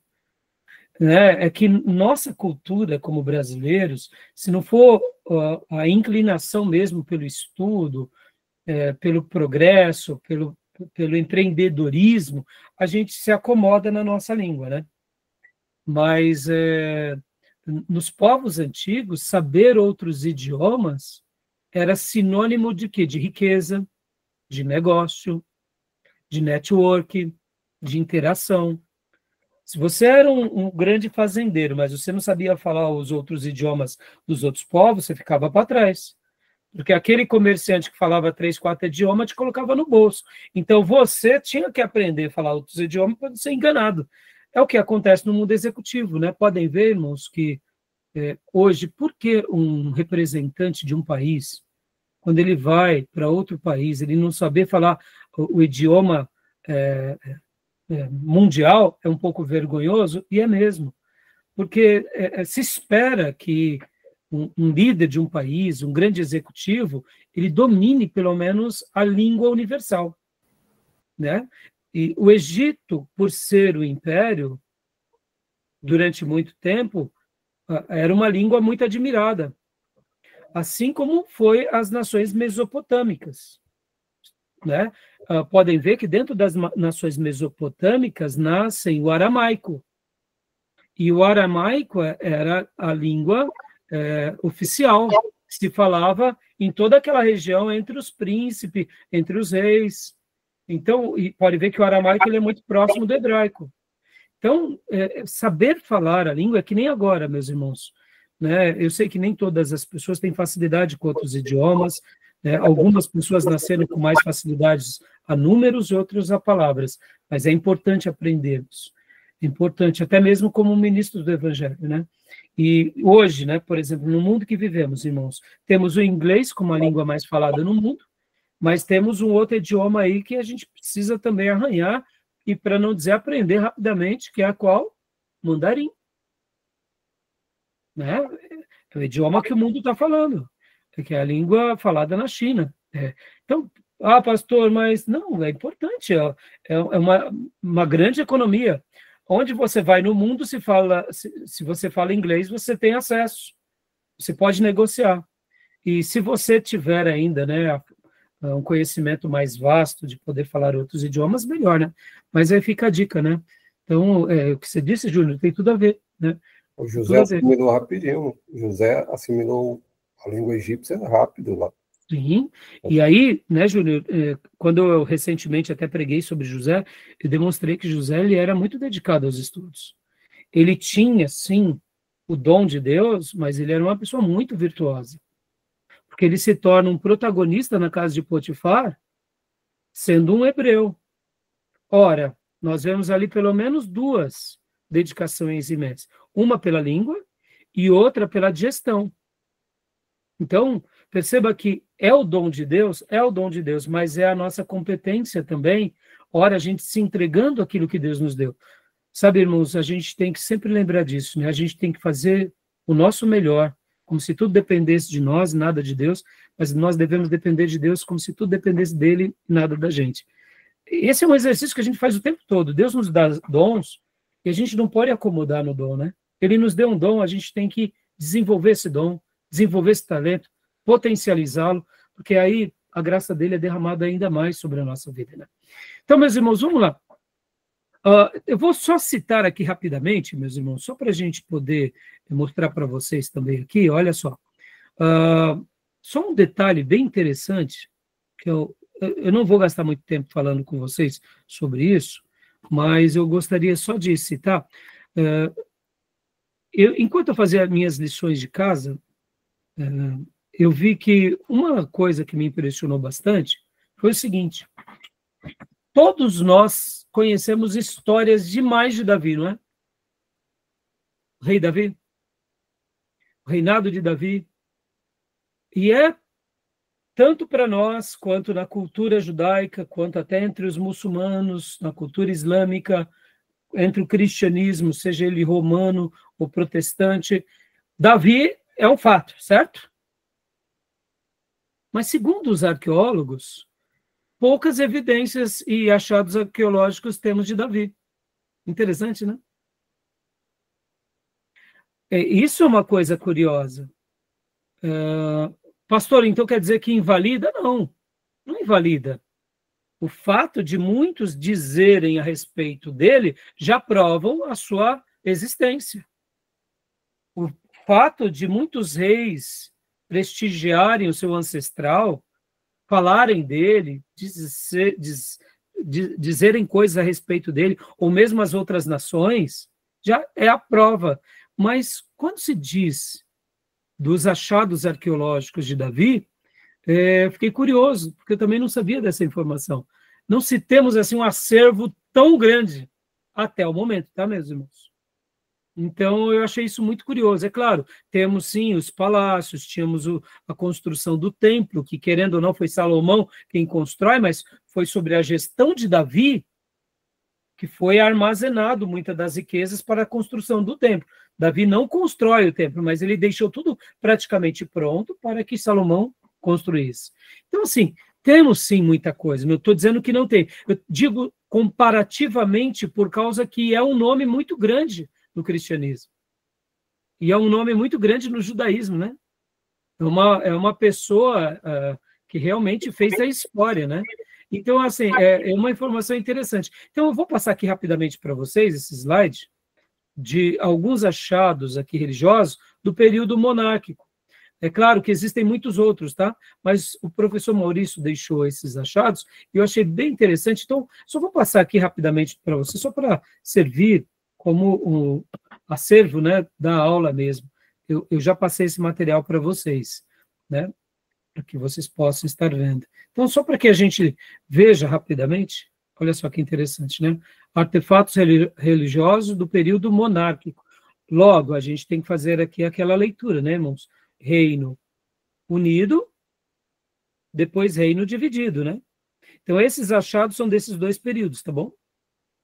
É que nossa cultura como brasileiros, se não for a inclinação mesmo pelo estudo, pelo progresso, pelo empreendedorismo, a gente se acomoda na nossa língua, né? Mas nos povos antigos, saber outros idiomas era sinônimo de quê? De riqueza, de negócio, de network, de interação. Se você era um grande fazendeiro, mas você não sabia falar os outros idiomas dos outros povos, você ficava para trás. Porque aquele comerciante que falava 3, 4 idiomas te colocava no bolso. Então, você tinha que aprender a falar outros idiomas para não ser enganado. É o que acontece no mundo executivo, né? Podem ver, irmãos, que hoje, por que um representante de um país, quando ele vai para outro país, ele não saber falar o idioma mundial, é um pouco vergonhoso, e é mesmo. Porque se espera que um líder de um país, um grande executivo, ele domine pelo menos a língua universal, né? E o Egito, por ser o império, durante muito tempo, era uma língua muito admirada, assim como foi as nações mesopotâmicas, né? Podem ver que dentro das nações mesopotâmicas nascem o aramaico, e o aramaico era a língua oficial, que se falava em toda aquela região entre os príncipes, entre os reis. Então, e pode ver que o aramaico ele é muito próximo do hebraico. Então, saber falar a língua é que nem agora, meus irmãos. Né? Eu sei que nem todas as pessoas têm facilidade com outros idiomas, Algumas pessoas nasceram com mais facilidades a números, outros a palavras, mas é importante aprendermos. É importante, até mesmo como ministros do Evangelho, né? E hoje, né, por exemplo, no mundo que vivemos, irmãos, temos o inglês como a língua mais falada no mundo, mas temos um outro idioma aí que a gente precisa também arranhar, e para não dizer aprender rapidamente, que é a qual? Mandarim. Né? É o idioma que o mundo está falando, que é a língua falada na China. Então, pastor, mas não, é importante, é uma grande economia. Onde você vai no mundo, se você fala inglês, você tem acesso, você pode negociar. E se você tiver ainda, né, um conhecimento mais vasto de poder falar outros idiomas, melhor, né? Mas aí fica a dica, né? Então, o que você disse, Júnior, tem tudo a ver, né? O José assimilou rapidinho. O José assimilou a língua egípcia rápido lá. Sim, e aí, né, Júnior, quando eu recentemente até preguei sobre José, eu demonstrei que José ele era muito dedicado aos estudos. Ele tinha, sim, o dom de Deus, mas ele era uma pessoa muito virtuosa, porque ele se torna um protagonista na casa de Potifar, sendo um hebreu. Ora, nós vemos ali pelo menos duas dedicações imensas, uma pela língua e outra pela gestão. Então, perceba que é o dom de Deus, mas é a nossa competência também, ora, a gente se entregando aquilo que Deus nos deu. Sabe, irmãos, a gente tem que sempre lembrar disso, né? A gente tem que fazer o nosso melhor, como se tudo dependesse de nós, nada de Deus, mas nós devemos depender de Deus como se tudo dependesse dele, nada da gente. Esse é um exercício que a gente faz o tempo todo. Deus nos dá dons e a gente não pode acomodar no dom, né? Ele nos deu um dom, a gente tem que desenvolver esse dom, desenvolver esse talento, potencializá-lo, porque aí a graça dele é derramada ainda mais sobre a nossa vida, né? Então, meus irmãos, vamos lá. Eu vou só citar aqui rapidamente, meus irmãos, só para a gente poder mostrar para vocês também aqui, olha só. Só um detalhe bem interessante, que eu não vou gastar muito tempo falando com vocês sobre isso, mas eu gostaria só de citar. Enquanto eu fazia minhas lições de casa, eu vi que uma coisa que me impressionou bastante foi o seguinte: todos nós conhecemos histórias demais de Davi, não é? O rei Davi, o reinado de Davi, e é tanto para nós, quanto na cultura judaica, quanto até entre os muçulmanos, na cultura islâmica, entre o cristianismo, seja ele romano ou protestante, Davi é um fato, certo? Mas, segundo os arqueólogos, poucas evidências e achados arqueológicos temos de Davi. Interessante, né? Isso é uma coisa curiosa. Pastor, então quer dizer que invalida? Não, não invalida. O fato de muitos dizerem a respeito dele já provam a sua existência. O fato de muitos reis prestigiarem o seu ancestral, falarem dele, dizerem coisas a respeito dele, ou mesmo as outras nações, já é a prova. Mas quando se diz dos achados arqueológicos de Davi, fiquei curioso, porque eu também não sabia dessa informação. Não se temos assim um acervo tão grande até o momento, tá, meus irmãos? Então, eu achei isso muito curioso. É claro, temos sim os palácios, tínhamos a construção do templo, que querendo ou não foi Salomão quem constrói, mas foi sobre a gestão de Davi que foi armazenado muitas das riquezas para a construção do templo. Davi não constrói o templo, mas ele deixou tudo praticamente pronto para que Salomão construísse. Então, assim, temos sim muita coisa, não estou dizendo que não tem. Eu digo comparativamente por causa que é um nome muito grande no cristianismo. E é um nome muito grande no judaísmo, né? É uma pessoa que realmente fez a história, né? Então, assim, é uma informação interessante. Então, eu vou passar aqui rapidamente para vocês esse slide de alguns achados aqui religiosos do período monárquico. É claro que existem muitos outros, tá? Mas o professor Maurício deixou esses achados e eu achei bem interessante. Então, só vou passar aqui rapidamente para vocês, só para servir como um acervo, né, da aula mesmo. Eu já passei esse material para vocês, né? para que vocês possam estar vendo. Então, só para que a gente veja rapidamente, olha só que interessante, né? Artefatos religiosos do período monárquico. Logo, a gente tem que fazer aqui aquela leitura, né, irmãos? Reino unido, depois reino dividido, né? Então, esses achados são desses dois períodos, tá bom?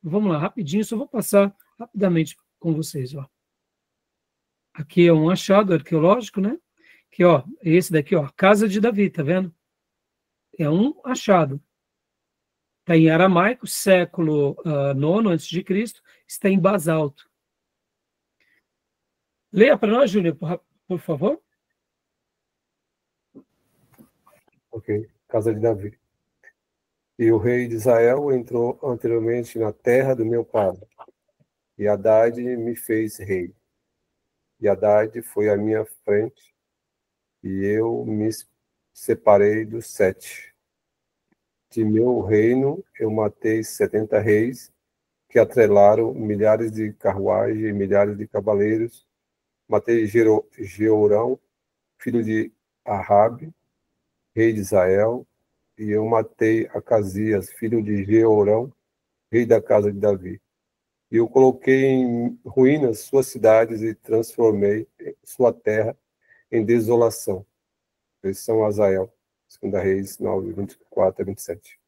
Vamos lá, rapidinho, só vou passar rapidamente com vocês, ó. Aqui é um achado arqueológico, né? Que, ó, esse daqui, ó, Casa de Davi, tá vendo? É um achado. Está em aramaico, século IX a.C., está em basalto. Leia para nós, Júnior, por favor. Ok, Casa de Davi. E o rei de Israel entrou anteriormente na terra do meu pai, e Haddad me fez rei. E Haddad foi à minha frente, e eu me separei dos 7. De meu reino eu matei 70 reis, que atrelaram milhares de carruagens e milhares de cavaleiros. Matei Jeorão, filho de Ahabe, rei de Israel, e eu matei Acasias, filho de Jeorão, rei da casa de Davi. E eu coloquei em ruínas suas cidades e transformei sua terra em desolação. Versão Azael, 2 Reis 9, 24 a 27.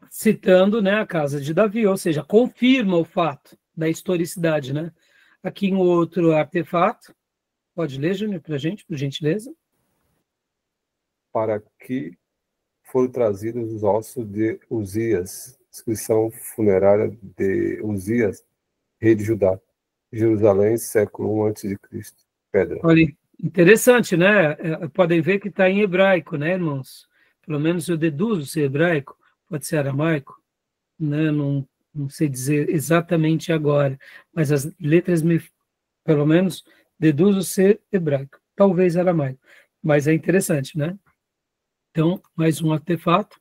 Citando, né, a casa de Davi, ou seja, confirma o fato da historicidade, né? Aqui em outro artefato, pode ler, Júnior, para a gente, por gentileza? Para que foram trazidos os ossos de Uzias, inscrição funerária de Uzias, rei de Judá, Jerusalém, século I a.C., pedra. Olha, interessante, né? Podem ver que está em hebraico, né, irmãos? Pelo menos eu deduzo ser hebraico, pode ser aramaico, né? Não sei dizer exatamente agora, mas as letras pelo menos, deduzo ser hebraico, talvez aramaico, mas é interessante, né? Então, mais um artefato,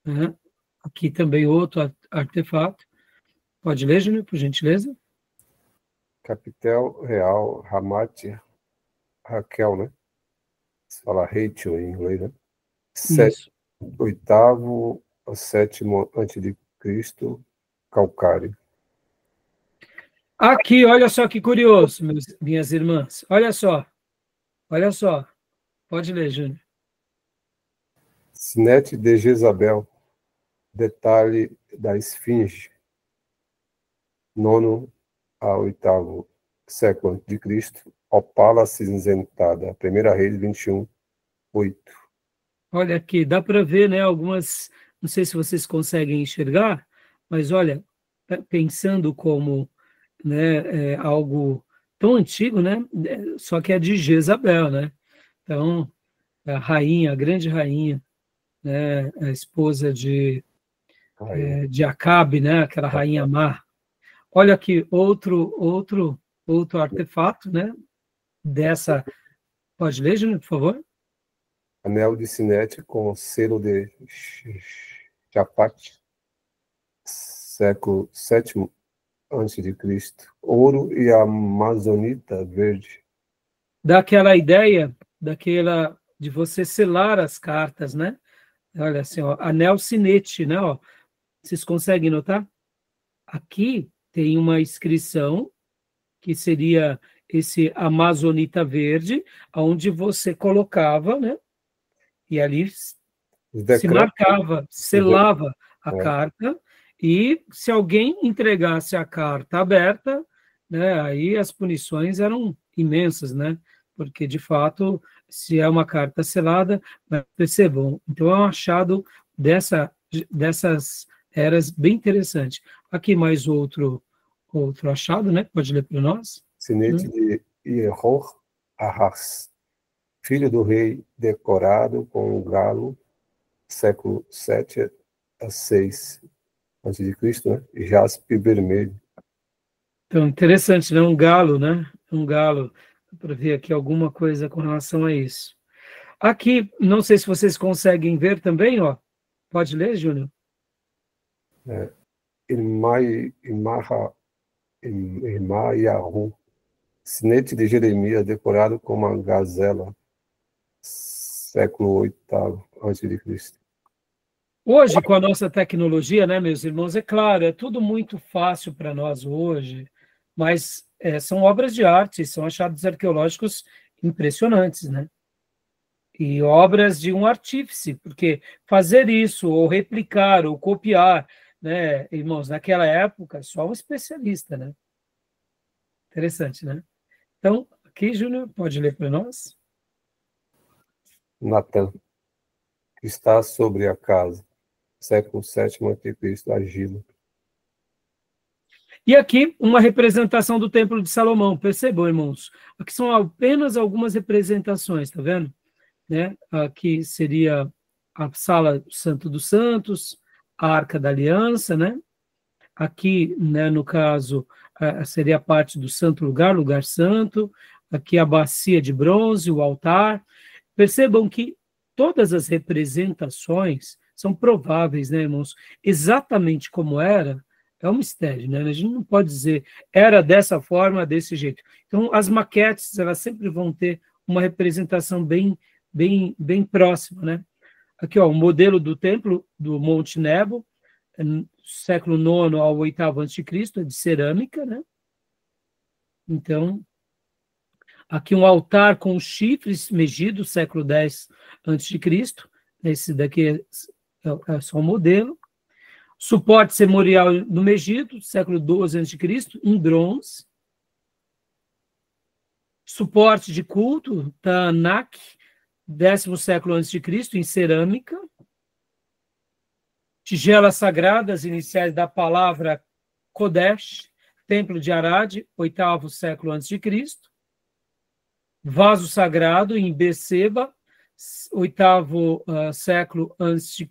né? Aqui também outro artefato. Pode ler, Júnior, por gentileza? Capitel real, Ramat, Raquel, né? Se fala Rachel em inglês, né? Isso. 8º a 7º antes de Cristo, calcário. Aqui, olha só que curioso, minhas irmãs. Olha só. Olha só. Pode ler, Júnior. Sinete de Jezabel, detalhe da esfinge, 9º a 8º século antes de Cristo, opala cinzentada, 1 Reis 21, 8. Olha aqui, dá para ver, né, algumas, não sei se vocês conseguem enxergar, mas olha, pensando como, né, algo tão antigo, né, só que é de Jezabel, né? Então, a rainha, a grande rainha, né, a esposa de Acabe, né, aquela rainha má. Olha aqui, outro artefato, né, dessa. Pode ler, Júnior, por favor? Anel de sinete com selo de Chapate, século VII antes de Cristo. Ouro e amazonita verde. Dá aquela ideia de você selar as cartas, né? Olha assim, ó, anel sinete, né? Ó, vocês conseguem notar? Aqui tem uma inscrição que seria esse amazonita verde, onde você colocava, né? E ali se marcava, selava a carta, e se alguém entregasse a carta aberta, né, aí as punições eram imensas, né? Porque, de fato, se é uma carta selada, percebam, então é um achado dessas eras bem interessante. Aqui mais outro achado, né? Pode ler para nós? Sinete de Ieror Ahaz, filho do rei, decorado com um galo, século 7 a 6 antes de Cristo, né? Jaspe vermelho. Então, interessante, né? Um galo, né? Um galo, para ver aqui alguma coisa com relação a isso. Aqui, não sei se vocês conseguem ver também, ó. Pode ler, Júnior? Irmaiahu, sinete de Jeremias, decorado com uma gazela, século VIII a.C. Hoje, com a nossa tecnologia, né, meus irmãos, é claro, é tudo muito fácil para nós hoje, mas são obras de arte, são achados arqueológicos impressionantes, né? E obras de um artífice, porque fazer isso, ou replicar, ou copiar, né, irmãos, naquela época, só um especialista, né? Interessante, né? Então, aqui, Júnior, pode ler para nós? Natan, que está sobre a casa, século VII a.C., Agilo. E aqui, uma representação do Templo de Salomão. Percebam, irmãos? Aqui são apenas algumas representações, tá vendo? Né? Aqui seria a Sala Santo dos Santos, a Arca da Aliança, né? Aqui, né, no caso, seria a parte do Santo Lugar, Lugar Santo. Aqui a bacia de bronze, o altar. Percebam que todas as representações são prováveis, né, irmãos? Exatamente como era, é um mistério, né? A gente não pode dizer era dessa forma, desse jeito. Então, as maquetes, elas sempre vão ter uma representação bem próxima, né? Aqui, ó, o modelo do templo do Monte Nebo, século IX ao VIII a.C., é de cerâmica, né? Então, aqui um altar com chifres megido, século X a.C., esse daqui é só um modelo. Suporte memorial no Megido, século XII a.C., em bronze. Suporte de culto, Tanak, 10º século a.C., em cerâmica. Tigelas sagradas iniciais da palavra Kodesh, Templo de Arad, 8º século a.C. Vaso sagrado em Beceba, 8º século a.C.,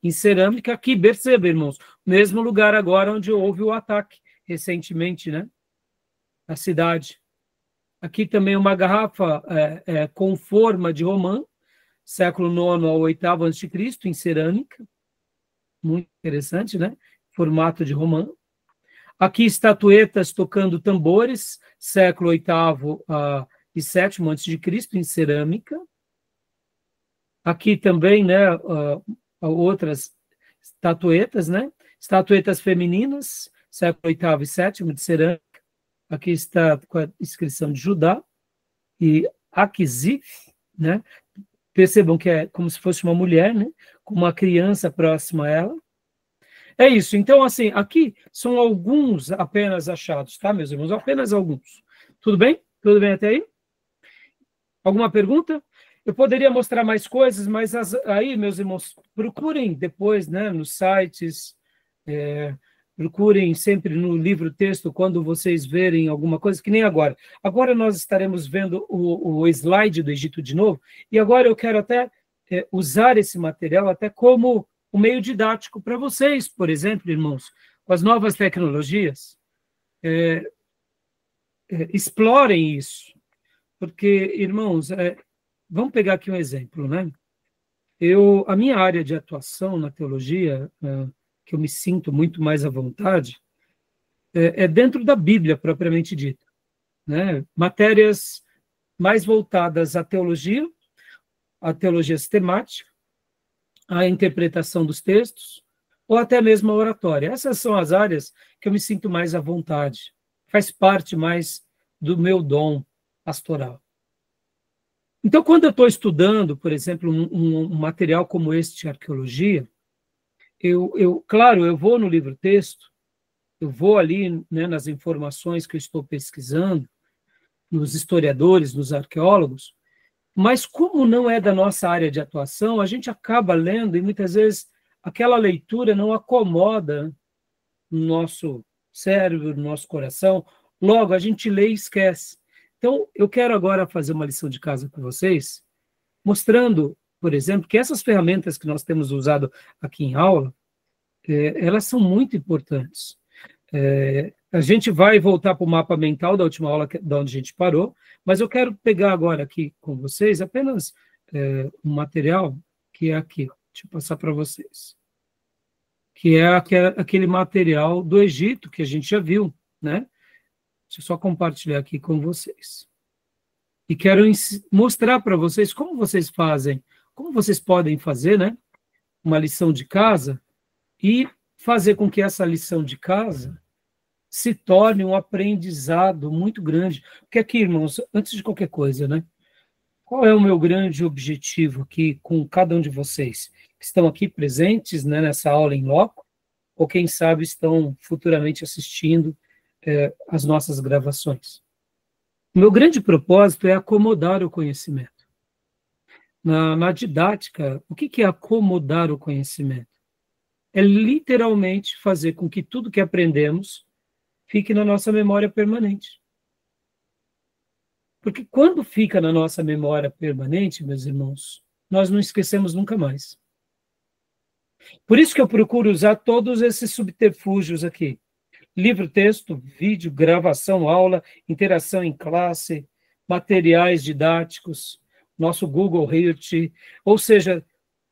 em cerâmica. Aqui, Beceba, irmãos, mesmo lugar agora onde houve o ataque recentemente, né? A cidade. Aqui também uma garrafa com forma de romã, século IX ao VIII a.C., em cerâmica. Muito interessante, né? Formato de romã. Aqui, estatuetas tocando tambores, século VIII e VII a.C., em cerâmica. Aqui também, né, outras estatuetas, né? Estatuetas femininas, século VIII e VII, de cerâmica. Aqui está com a inscrição de Judá. E Akizif, né? Percebam que é como se fosse uma mulher, né? Com uma criança próxima a ela. É isso. Então, assim, aqui são alguns apenas achados, tá, meus irmãos? Apenas alguns. Tudo bem? Tudo bem até aí? Alguma pergunta? Eu poderia mostrar mais coisas, mas aí, meus irmãos, procurem depois, né, nos sites, procurem sempre no livro-texto, quando vocês verem alguma coisa, que nem agora. Agora nós estaremos vendo o slide do Egito de novo, e agora eu quero até usar esse material até como um meio didático para vocês, por exemplo, irmãos, com as novas tecnologias, explorem isso, porque, irmãos, vamos pegar aqui um exemplo, né? A minha área de atuação na teologia, que eu me sinto muito mais à vontade, é dentro da Bíblia, propriamente dita, né? Matérias mais voltadas à teologia sistemática, à interpretação dos textos, ou até mesmo a oratória. Essas são as áreas que eu me sinto mais à vontade. Faz parte mais do meu dom pastoral. Então, quando eu estou estudando, por exemplo, um material como este de arqueologia, claro, eu vou no livro-texto, eu vou ali, né, nas informações que eu estou pesquisando, nos historiadores, nos arqueólogos, mas como não é da nossa área de atuação, a gente acaba lendo e muitas vezes aquela leitura não acomoda no nosso cérebro, no nosso coração, logo a gente lê e esquece. Então, eu quero agora fazer uma lição de casa com vocês, mostrando, por exemplo, que essas ferramentas que nós temos usado aqui em aula, elas são muito importantes. A gente vai voltar para o mapa mental da última aula, da onde a gente parou, mas eu quero pegar agora aqui com vocês apenas um material que é aqui, deixa eu passar para vocês, que é aquele material do Egito que a gente já viu, né? Deixa eu só compartilhar aqui com vocês. e quero mostrar para vocês como vocês fazem, como vocês podem fazer, né, uma lição de casa e fazer com que essa lição de casa se torne um aprendizado muito grande. Porque aqui, irmãos, antes de qualquer coisa, né, qual é o meu grande objetivo aqui com cada um de vocês que estão aqui presentes, né, nessa aula em loco, ou quem sabe estão futuramente assistindo as nossas gravações? O meu grande propósito é acomodar o conhecimento. Na didática, o que é acomodar o conhecimento? É literalmente fazer com que tudo que aprendemos fique na nossa memória permanente. Porque quando fica na nossa memória permanente, meus irmãos, nós não esquecemos nunca mais. Por isso que eu procuro usar todos esses subterfúgios aqui. Livro, texto, vídeo, gravação, aula, interação em classe, materiais didáticos, nosso Google Earth, ou seja,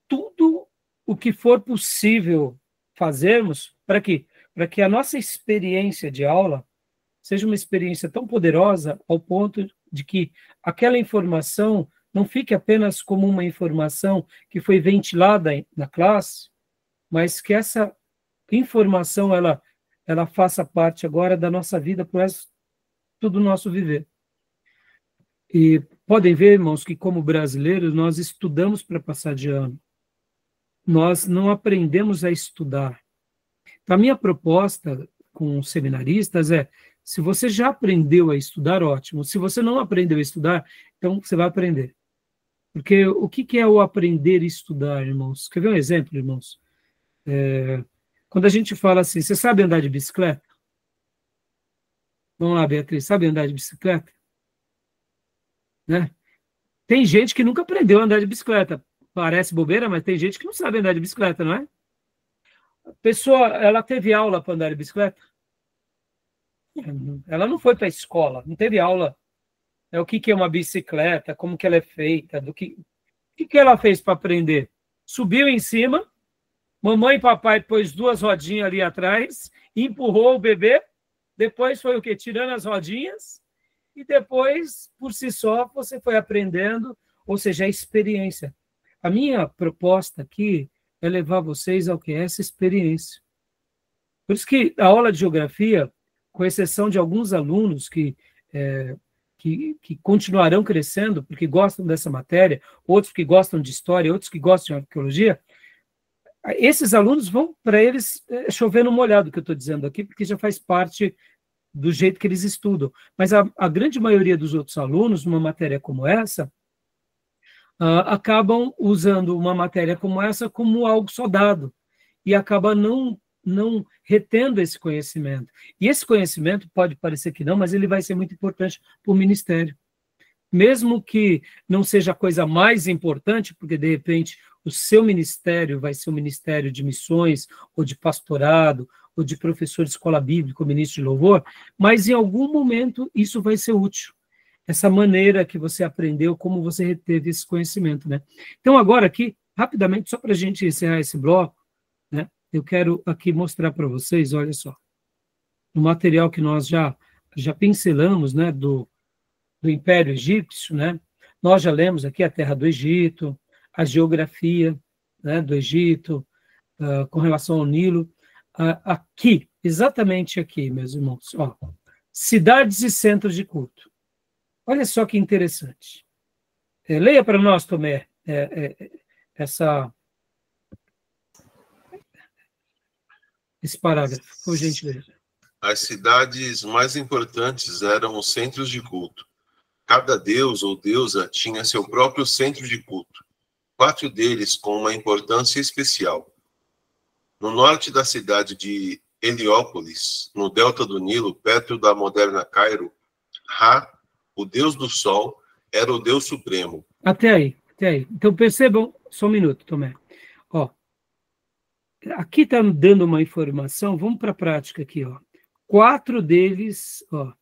tudo o que for possível fazermos para quê? Para que a nossa experiência de aula seja uma experiência tão poderosa ao ponto de que aquela informação não fique apenas como uma informação que foi ventilada na classe, mas que essa informação ela faça parte agora da nossa vida para o resto do nosso viver. E podem ver, irmãos, que como brasileiros nós estudamos para passar de ano. Nós não aprendemos a estudar. Então, a minha proposta com os seminaristas é, se você já aprendeu a estudar, ótimo. Se você não aprendeu a estudar, então você vai aprender. Porque o que é o aprender a estudar, irmãos? Quer ver um exemplo, irmãos? Quando a gente fala assim, você sabe andar de bicicleta? Vamos lá, Beatriz, sabe andar de bicicleta? Né? Tem gente que nunca aprendeu a andar de bicicleta. Parece bobeira, mas tem gente que não sabe andar de bicicleta, não é? A pessoa, ela teve aula para andar de bicicleta? Ela não foi para a escola, não teve aula. O que é uma bicicleta, como que ela é feita, o que ela fez para aprender? Subiu em cima, mamãe e papai pôs 2 rodinhas ali atrás, empurrou o bebê, depois foi o quê? Tirando as rodinhas, e depois, por si só, você foi aprendendo, ou seja, a experiência. A minha proposta aqui é levar vocês ao que é essa experiência. Por isso que a aula de geografia, com exceção de alguns alunos que continuarão crescendo, porque gostam dessa matéria, outros que gostam de história, outros que gostam de arqueologia, esses alunos vão, para eles, chover no molhado, que eu estou dizendo aqui, porque já faz parte do jeito que eles estudam. Mas a grande maioria dos outros alunos, numa matéria como essa, acabam usando uma matéria como essa como algo só dado, e acaba não retendo esse conhecimento. E esse conhecimento, pode parecer que não, mas ele vai ser muito importante para o ministério. Mesmo que não seja a coisa mais importante, porque, de repente, o seu ministério vai ser um ministério de missões, ou de pastorado, ou de professor de escola bíblica, ou ministro de louvor, mas em algum momento isso vai ser útil. Essa maneira que você aprendeu, como você reteve esse conhecimento, né? Então, agora aqui, rapidamente, só para a gente encerrar esse bloco, né? Eu quero aqui mostrar para vocês, olha só, o material que nós já pincelamos, né, do Império Egípcio, né? Nós já lemos aqui a terra do Egito, a geografia, né, do Egito, com relação ao Nilo. Aqui, exatamente aqui, meus irmãos, ó, cidades e centros de culto. Olha só que interessante. Leia para nós, Tomé, esse parágrafo, por gentileza. As cidades mais importantes eram os centros de culto. Cada deus ou deusa tinha seu próprio centro de culto, 4 deles com uma importância especial. No norte da cidade de Heliópolis, no delta do Nilo, perto da moderna Cairo, Ra, o deus do sol, era o deus supremo. Até aí. Então percebam, só um minuto, Tomé. Ó, aqui está dando uma informação, vamos para a prática aqui, ó. 4 deles, ó,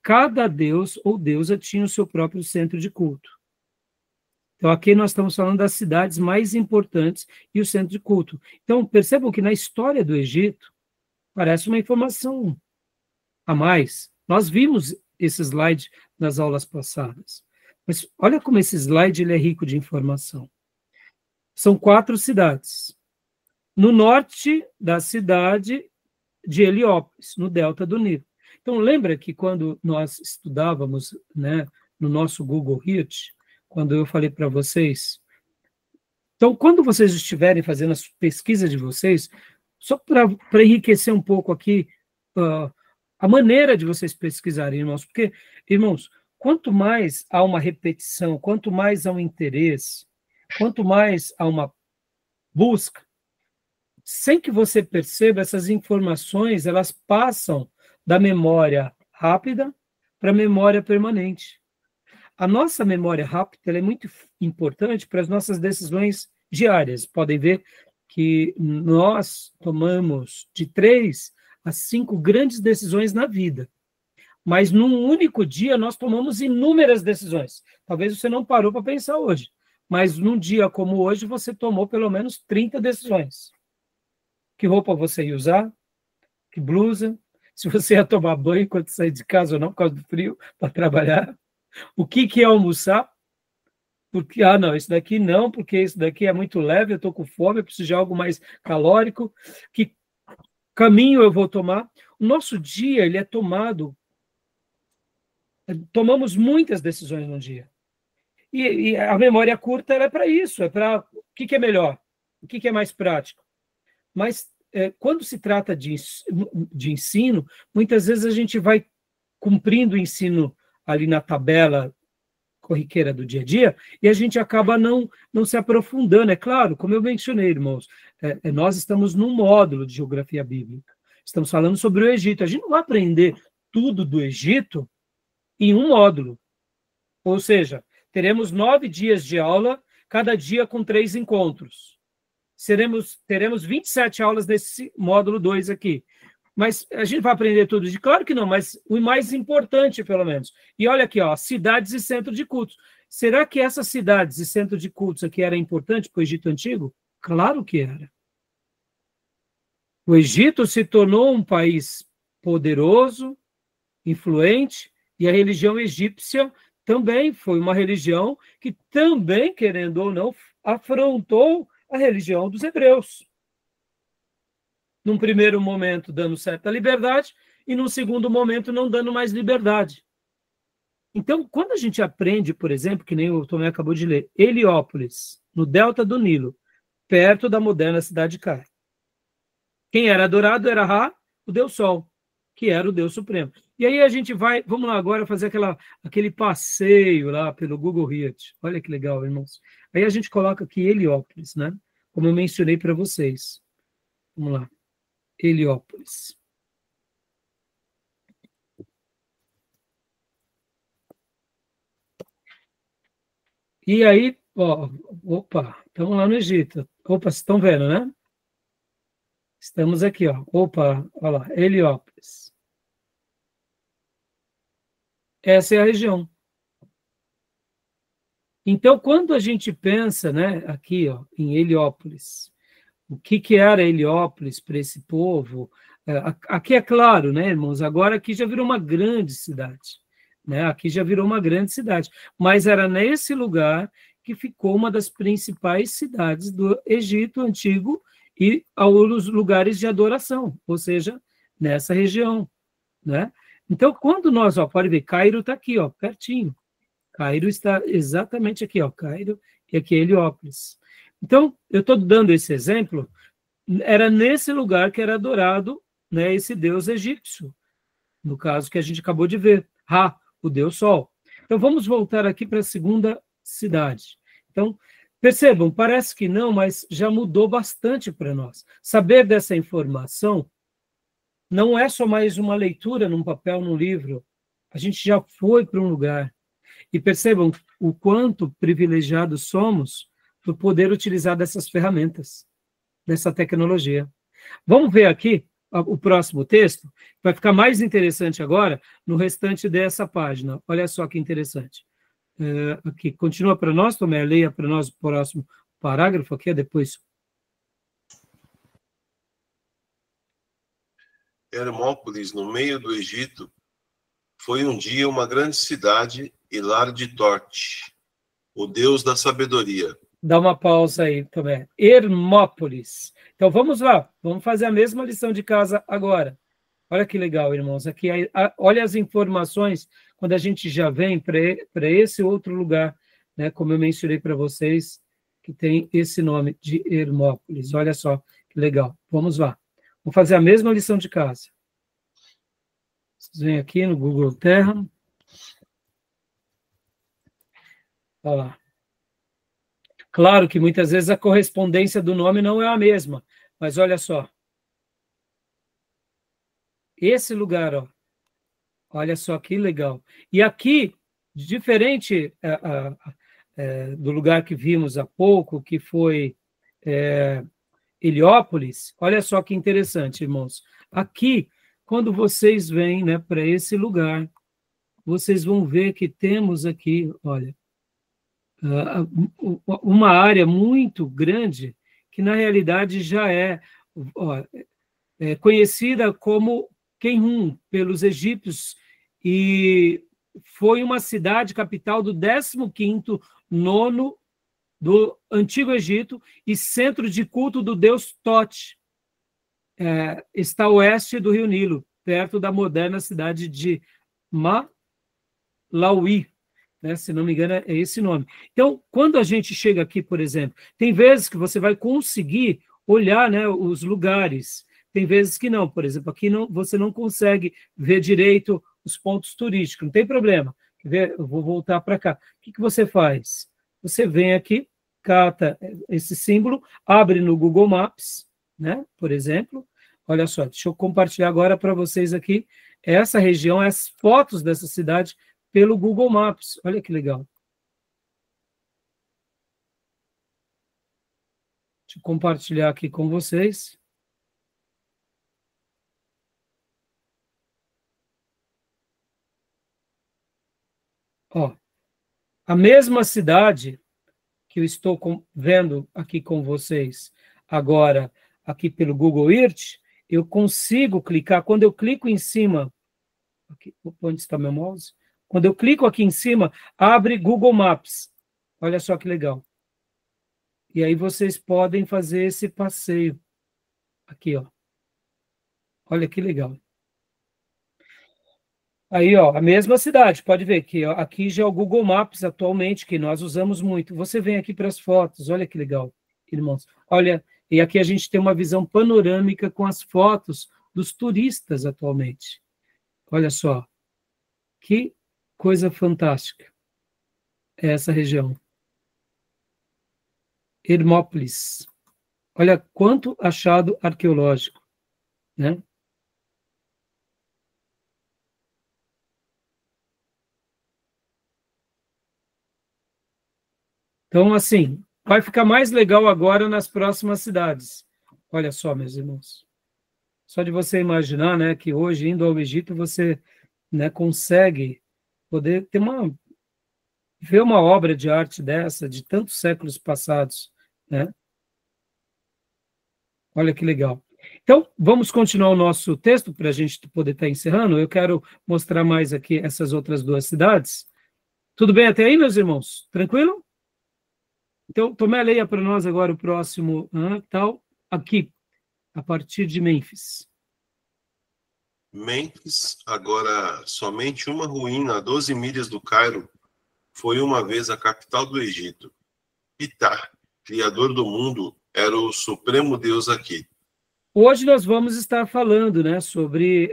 cada deus ou deusa tinha o seu próprio centro de culto. Então, aqui nós estamos falando das cidades mais importantes e o centro de culto. Então, percebam que na história do Egito, parece uma informação a mais. Nós vimos esse slide nas aulas passadas. Mas olha como esse slide ele é rico de informação. São 4 cidades. No norte da cidade de Heliópolis, no delta do Nilo. Então, lembra que quando nós estudávamos, né, no nosso Google Earth, quando eu falei para vocês... Então, quando vocês estiverem fazendo as pesquisas de vocês, só para enriquecer um pouco aqui a maneira de vocês pesquisarem, irmãos, porque, irmãos, quanto mais há uma repetição, quanto mais há um interesse, quanto mais há uma busca, sem que você perceba, essas informações, elas passam da memória rápida para a memória permanente. A nossa memória rápida ela é muito importante para as nossas decisões diárias. Podem ver que nós tomamos de 3 a 5 grandes decisões na vida. Mas num único dia nós tomamos inúmeras decisões. Talvez você não parou para pensar hoje, mas num dia como hoje você tomou pelo menos 30 decisões. Que roupa você ia usar? Que blusa? Se você ia tomar banho quando sair de casa ou não, por causa do frio, para trabalhar. O que ia almoçar? Porque, não, isso daqui não, porque isso daqui é muito leve, eu estou com fome, eu preciso de algo mais calórico. Que caminho eu vou tomar? O nosso dia, ele é tomado... Tomamos muitas decisões no dia. E a memória curta ela é para isso, é para o que é melhor, o que é mais prático. Mas quando se trata de ensino, muitas vezes a gente vai cumprindo o ensino ali na tabela corriqueira do dia a dia, e a gente acaba não se aprofundando. É claro, como eu mencionei, irmãos, nós estamos num módulo de geografia bíblica. Estamos falando sobre o Egito. A gente não vai aprender tudo do Egito em um módulo. Ou seja, teremos 9 dias de aula, cada dia com 3 encontros. Teremos 27 aulas nesse módulo 2 aqui. Mas a gente vai aprender tudo? Claro que não, mas o mais importante, pelo menos. E olha aqui, ó, cidades e centro de cultos. Será que essas cidades e centro de cultos aqui era importante para o Egito Antigo? Claro que era. O Egito se tornou um país poderoso, influente, e a religião egípcia também foi uma religião que também, querendo ou não, afrontou a religião dos hebreus. Num primeiro momento dando certa liberdade e num segundo momento não dando mais liberdade. Então, quando a gente aprende, por exemplo, que nem o Tomé acabou de ler, Heliópolis, no delta do Nilo, perto da moderna cidade de Cairo. Quem era adorado era Ra, o Deus Sol, que era o Deus Supremo. E aí a gente vai, vamos lá agora fazer aquele passeio lá pelo Google Earth. Olha que legal, irmãos. Aí a gente coloca aqui Heliópolis, né? Como eu mencionei para vocês. Vamos lá. Heliópolis. E aí, ó, opa, estamos lá no Egito. Opa, vocês estão vendo, né? Estamos aqui, ó. Opa, olha lá, Heliópolis. Essa é a região. Então, quando a gente pensa, né, aqui, ó, em Heliópolis, o que era Heliópolis para esse povo? Aqui é claro, né, irmãos? Agora aqui já virou uma grande cidade, né? Aqui já virou uma grande cidade, mas era nesse lugar que ficou uma das principais cidades do Egito Antigo e aos lugares de adoração, ou seja, nessa região, né? Então, quando nós, ó, pode ver, Cairo está aqui, ó, pertinho. Cairo está exatamente aqui, ó, Cairo, e aqui é Heliópolis. Então, eu estou dando esse exemplo, era nesse lugar que era adorado, né, esse deus egípcio, no caso que a gente acabou de ver, Ra, o deus Sol. Então, vamos voltar aqui para a segunda cidade. Então, percebam, parece que não, mas já mudou bastante para nós. Saber dessa informação não é só mais uma leitura num papel, num livro. A gente já foi para um lugar. E percebam o quanto privilegiados somos por poder utilizar dessas ferramentas, dessa tecnologia. Vamos ver aqui o próximo texto, vai ficar mais interessante agora no restante dessa página. Olha só que interessante. Aqui, continua para nós, Tomé, leia para nós o próximo parágrafo aqui, depois. Hermópolis, no meio do Egito, Foi um dia uma grande cidade e lar de Tote, o deus da sabedoria. Dá uma pausa aí também. Hermópolis. Então vamos lá, vamos fazer a mesma lição de casa agora. Olha que legal, irmãos. Aqui, olha as informações quando a gente já vem para esse outro lugar, né? Como eu mencionei para vocês, que tem esse nome de Hermópolis. Olha só que legal. Vamos lá. Vamos fazer a mesma lição de casa. Vocês vêm aqui no Google Terra. Olha lá. Claro que muitas vezes a correspondência do nome não é a mesma, mas olha só. Esse lugar, ó, olha só que legal. E aqui, diferente do lugar que vimos há pouco, que foi Heliópolis, olha só que interessante, irmãos. Aqui, quando vocês vêm, né, para esse lugar, vocês vão ver que temos aqui, olha, uma área muito grande que, na realidade, já é conhecida como Qumran pelos egípcios, e foi uma cidade capital do 15º nono do Antigo Egito e centro de culto do deus Tote. Está a oeste do Rio Nilo, perto da moderna cidade de Malawi, né? Se não me engano, é esse nome. Então, quando a gente chega aqui, por exemplo, tem vezes que você vai conseguir olhar, né, os lugares, tem vezes que não. Por exemplo, aqui você não consegue ver direito os pontos turísticos, não tem problema. Quer ver? Eu vou voltar para cá. O que você faz? Você vem aqui, cata esse símbolo, abre no Google Maps, né, por exemplo. Olha só, deixa eu compartilhar agora para vocês aqui essa região, as fotos dessa cidade pelo Google Maps. Olha que legal. Deixa eu compartilhar aqui com vocês. Ó, a mesma cidade que eu estou vendo aqui com vocês agora, aqui pelo Google Earth, eu consigo clicar, quando eu clico em cima, aqui, onde está meu mouse? Quando eu clico aqui em cima, abre Google Maps. Olha só que legal. E aí vocês podem fazer esse passeio. Aqui, ó. Olha que legal. Aí, ó, a mesma cidade, pode ver que ó, aqui já é o Google Maps atualmente, que nós usamos muito. Você vem aqui para as fotos, olha que legal, irmãos. Olha, e aqui a gente tem uma visão panorâmica com as fotos dos turistas atualmente. Olha só, que coisa fantástica é essa região. Hermópolis. Olha quanto achado arqueológico, né? Então, assim, vai ficar mais legal agora nas próximas cidades. Olha só, meus irmãos. Só de você imaginar, né, que hoje, indo ao Egito, você, né, consegue poder ver uma obra de arte dessa, de tantos séculos passados, né? Olha que legal. Então, vamos continuar o nosso texto para a gente poder estar encerrando. Eu quero mostrar mais aqui essas outras duas cidades. Tudo bem até aí, meus irmãos? Tranquilo? Então, Tomé, leia para nós agora o próximo, aqui, a partir de Mênfis. Mênfis, agora somente uma ruína a 12 milhas do Cairo, foi uma vez a capital do Egito. Ptah, criador do mundo, era o supremo deus aqui. Hoje nós vamos estar falando, né, sobre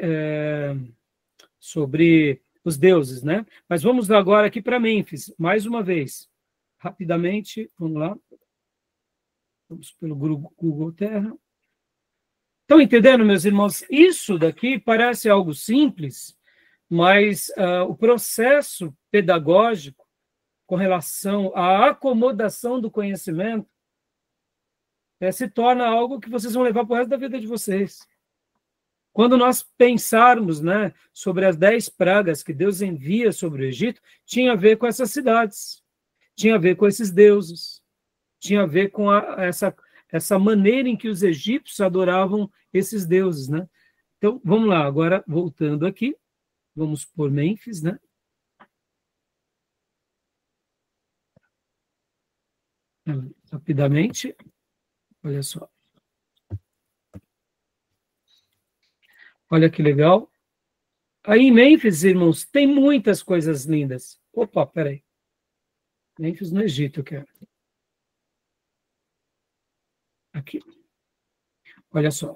os deuses, né? Mas vamos agora aqui para Mênfis, mais uma vez. Rapidamente, vamos lá. Vamos pelo Google Terra. Estão entendendo, meus irmãos? Isso daqui parece algo simples, mas o processo pedagógico com relação à acomodação do conhecimento se torna algo que vocês vão levar para o resto da vida de vocês. Quando nós pensarmos, né, sobre as 10 pragas que Deus envia sobre o Egito, tinha a ver com essas cidades, tinha a ver com esses deuses, tinha a ver com essa maneira em que os egípcios adoravam esses deuses, né? Então, vamos lá, agora voltando aqui, Vamos por Mênfis, né? Rapidamente. Olha só. Olha que legal. Aí em Mênfis, irmãos, tem muitas coisas lindas. Opa, peraí. Mênfis no Egito, eu quero. Aqui. Olha só.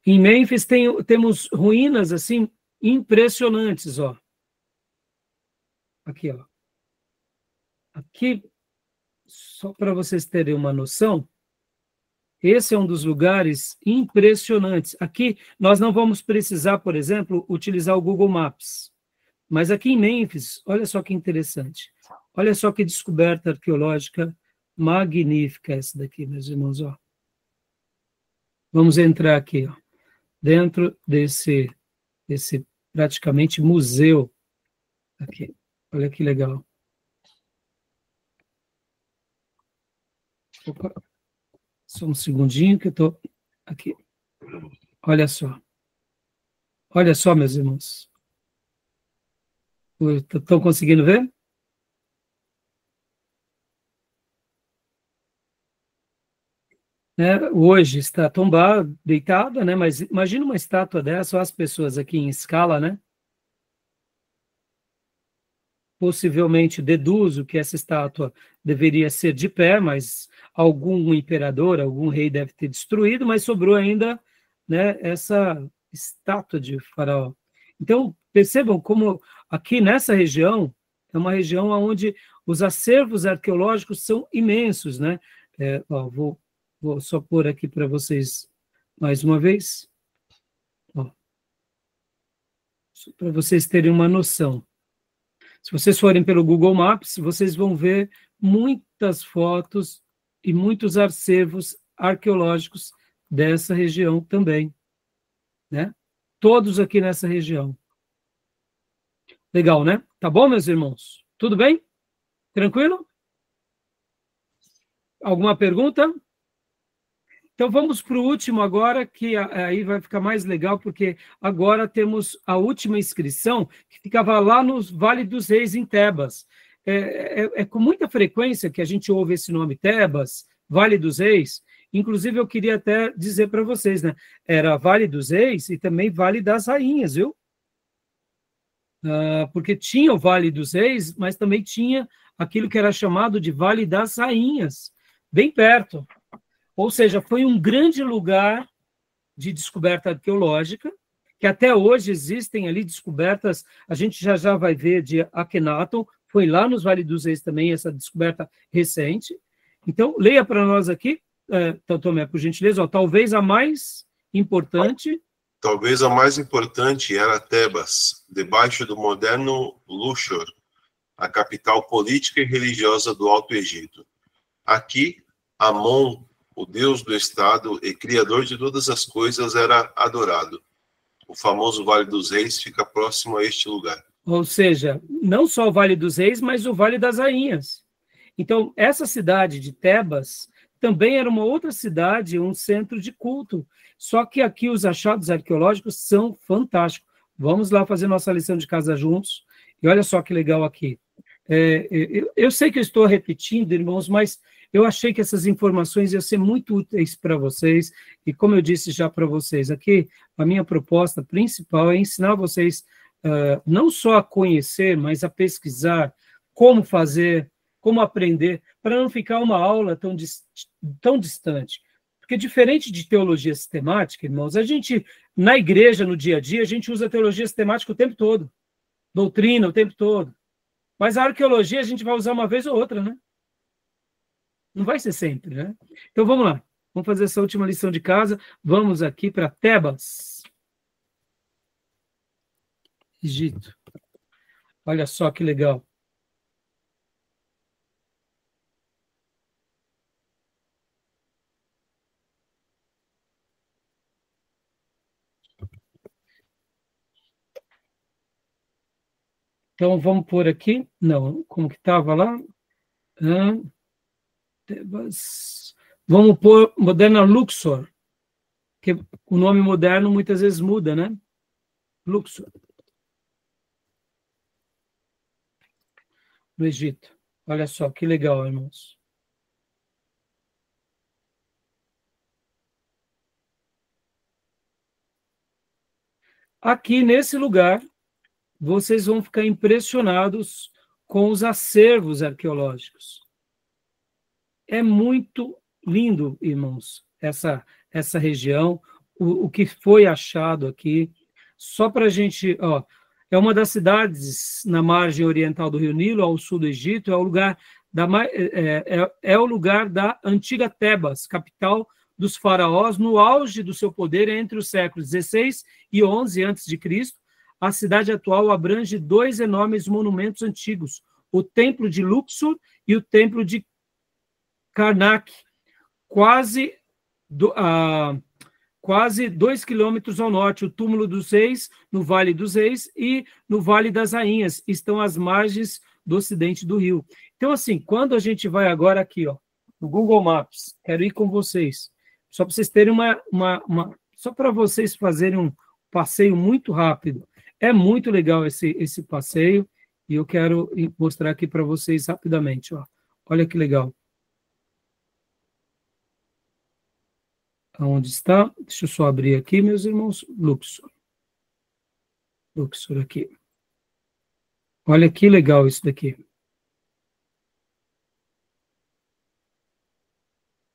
Em Mênfis temos ruínas assim impressionantes, ó. Aqui, ó. Aqui, só para vocês terem uma noção, esse é um dos lugares impressionantes. Aqui nós não vamos precisar, por exemplo, utilizar o Google Maps. Mas aqui em Mênfis, olha só que interessante. Olha só que descoberta arqueológica magnífica essa daqui, meus irmãos, ó. Vamos entrar aqui, ó, dentro desse praticamente museu aqui. Olha que legal. Opa. Só um segundinho que eu estou aqui. Olha só. Olha só, meus irmãos. Estão conseguindo ver? Né? Hoje está tombada, deitada, né? Mas imagina uma estátua dessa, ou as pessoas aqui em escala, né? Possivelmente deduzo que essa estátua deveria ser de pé, mas algum imperador, algum rei deve ter destruído, mas sobrou ainda, né, essa estátua de Faraó. Então, percebam como aqui nessa região, é uma região onde os acervos arqueológicos são imensos, né? Ó, vou só pôr aqui para vocês mais uma vez, para vocês terem uma noção. Se vocês forem pelo Google Maps, vocês vão ver muitas fotos e muitos acervos arqueológicos dessa região também, né? Todos aqui nessa região. Legal, né? Tá bom, meus irmãos? Tudo bem? Tranquilo? Alguma pergunta? Então vamos para o último agora, que aí vai ficar mais legal, porque agora temos a última inscrição, que ficava lá no Vale dos Reis, em Tebas. É com muita frequência que a gente ouve esse nome, Tebas, Vale dos Reis. Inclusive, eu queria até dizer para vocês, né? Era Vale dos Reis e também Vale das Rainhas, viu? Porque tinha o Vale dos Reis, mas também tinha aquilo que era chamado de Vale das Rainhas, bem perto. Ou seja, foi um grande lugar de descoberta arqueológica, que até hoje existem ali descobertas, a gente já vai ver de Akhenaton, foi lá nos Vale dos Reis também essa descoberta recente. Então, leia para nós aqui, Tomé, por gentileza, ó, talvez a mais importante... Talvez a mais importante era Tebas, debaixo do moderno Luxor, a capital política e religiosa do Alto Egito. Aqui, Amon, o Deus do Estado e Criador de todas as coisas, era adorado. O famoso Vale dos Reis fica próximo a este lugar. Ou seja, não só o Vale dos Reis, mas o Vale das Rainhas. Então, essa cidade de Tebas também era uma outra cidade, um centro de culto. Só que aqui os achados arqueológicos são fantásticos. Vamos lá fazer nossa lição de casa juntos. E olha só que legal aqui. Eu sei que eu estou repetindo, irmãos, mas eu achei que essas informações iam ser muito úteis para vocês, e como eu disse já para vocês aqui, a minha proposta principal é ensinar vocês não só a conhecer, mas a pesquisar, como fazer, como aprender, para não ficar uma aula tão distante. Porque diferente de teologia sistemática, irmãos, a gente, na igreja, no dia a dia, a gente usa teologia sistemática o tempo todo, doutrina o tempo todo, mas a arqueologia a gente vai usar uma vez ou outra, né? Não vai ser sempre, né? Então, vamos lá. Vamos fazer essa última lição de casa. Vamos aqui para Tebas, Egito. Olha só que legal. Então, vamos pôr aqui. Não, como que estava lá? Tebas. Vamos pôr Moderna Luxor, que o nome moderno muitas vezes muda, né? Luxor. No Egito. Olha só, que legal, irmãos. Aqui, nesse lugar, vocês vão ficar impressionados com os acervos arqueológicos. É muito lindo, irmãos, essa região, o que foi achado aqui. Só para a gente... Ó, é uma das cidades na margem oriental do Rio Nilo, ao sul do Egito, é o lugar da antiga Tebas, capital dos faraós, no auge do seu poder entre os séculos 16 e 11 a.C. A cidade atual abrange 2 enormes monumentos antigos, o Templo de Luxor e o Templo de Karnak, quase 2 quilômetros ao norte. O Túmulo dos Reis, no Vale dos Reis, e no Vale das Rainhas, estão às margens do ocidente do rio. Então, assim, quando a gente vai agora aqui, ó, no Google Maps, quero ir com vocês, só para vocês terem só para vocês fazerem um passeio muito rápido. É muito legal esse passeio, e eu quero mostrar aqui para vocês rapidamente, ó. Olha que legal. Onde está? Deixa eu só abrir aqui, meus irmãos. Luxor. Luxor aqui. Olha que legal isso daqui.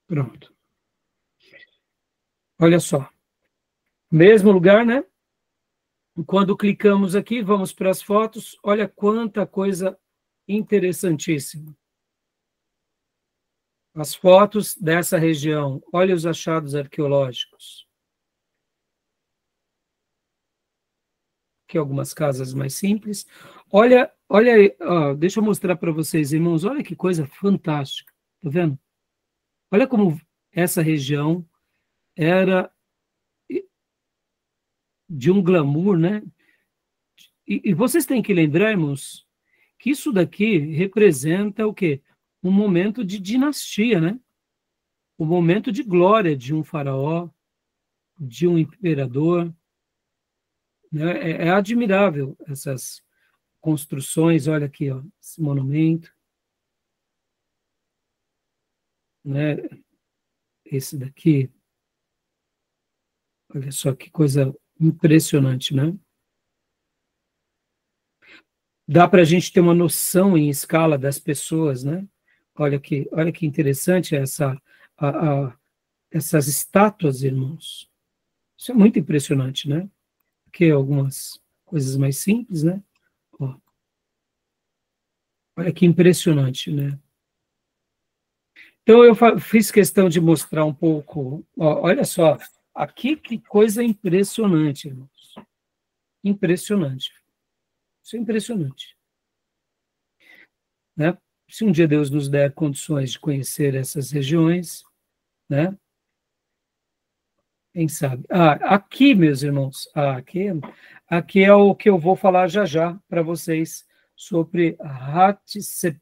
Pronto. Olha só. Mesmo lugar, né? Quando clicamos aqui, vamos para as fotos. Olha quanta coisa interessantíssima. As fotos dessa região. Olha os achados arqueológicos. Aqui algumas casas mais simples. Olha aí, ó, deixa eu mostrar para vocês, irmãos. Olha que coisa fantástica. Tá vendo? Olha como essa região era de um glamour, né? E vocês têm que lembrar, irmãos, que isso daqui representa o quê? Um momento de dinastia, né? Um momento de glória de um faraó, de um imperador. Né? É admirável essas construções. Olha aqui, ó, esse monumento. Né? Esse daqui. Olha só que coisa impressionante, né? Dá para a gente ter uma noção em escala das pessoas, né? Olha que interessante essas estátuas, irmãos. Isso é muito impressionante, né? Porque algumas coisas mais simples, né? Ó. Olha que impressionante, né? Então, eu fiz questão de mostrar um pouco. Ó, olha só, aqui que coisa impressionante, irmãos. Impressionante. Isso é impressionante. Né? Se um dia Deus nos der condições de conhecer essas regiões, né? Quem sabe? Aqui, meus irmãos, aqui é o que eu vou falar já para vocês sobre Hatshepsut.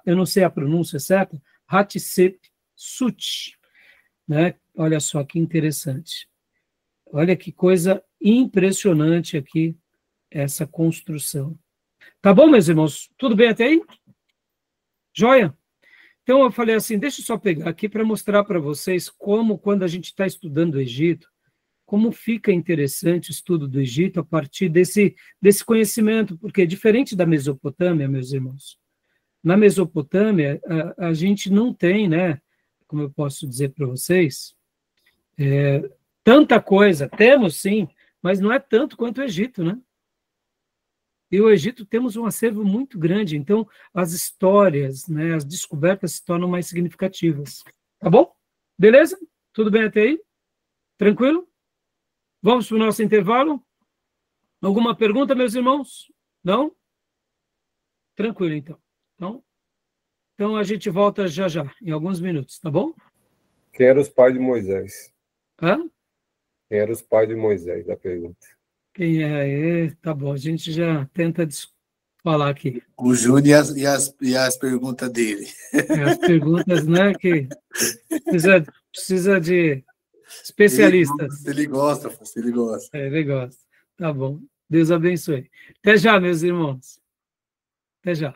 Eu não sei a pronúncia certa. Hatshepsut, né? Olha só que interessante. Olha que coisa impressionante aqui essa construção. Tá bom, meus irmãos? Tudo bem até aí? Joia? Então, eu falei assim, deixa eu só pegar aqui para mostrar para vocês como, quando a gente está estudando o Egito, como fica interessante o estudo do Egito a partir desse conhecimento, porque diferente da Mesopotâmia, meus irmãos, na Mesopotâmia, a gente não tem, né, como eu posso dizer para vocês, tanta coisa. Temos, sim, mas não é tanto quanto o Egito, né? E o Egito temos um acervo muito grande, então as histórias, né, as descobertas se tornam mais significativas. Tá bom? Beleza? Tudo bem até aí? Tranquilo? Vamos para o nosso intervalo? Alguma pergunta, meus irmãos? Não? Tranquilo, então. Então a gente volta já, em alguns minutos, tá bom? Quem eram os pais de Moisés? Hã? Quem eram os pais de Moisés, a pergunta. Quem é? Tá bom, a gente já tenta falar aqui. O Júnior e as perguntas dele. As perguntas, né, que precisa de especialistas. Ele gosta. Ele gosta. Tá bom. Deus abençoe. Até já, meus irmãos. Até já.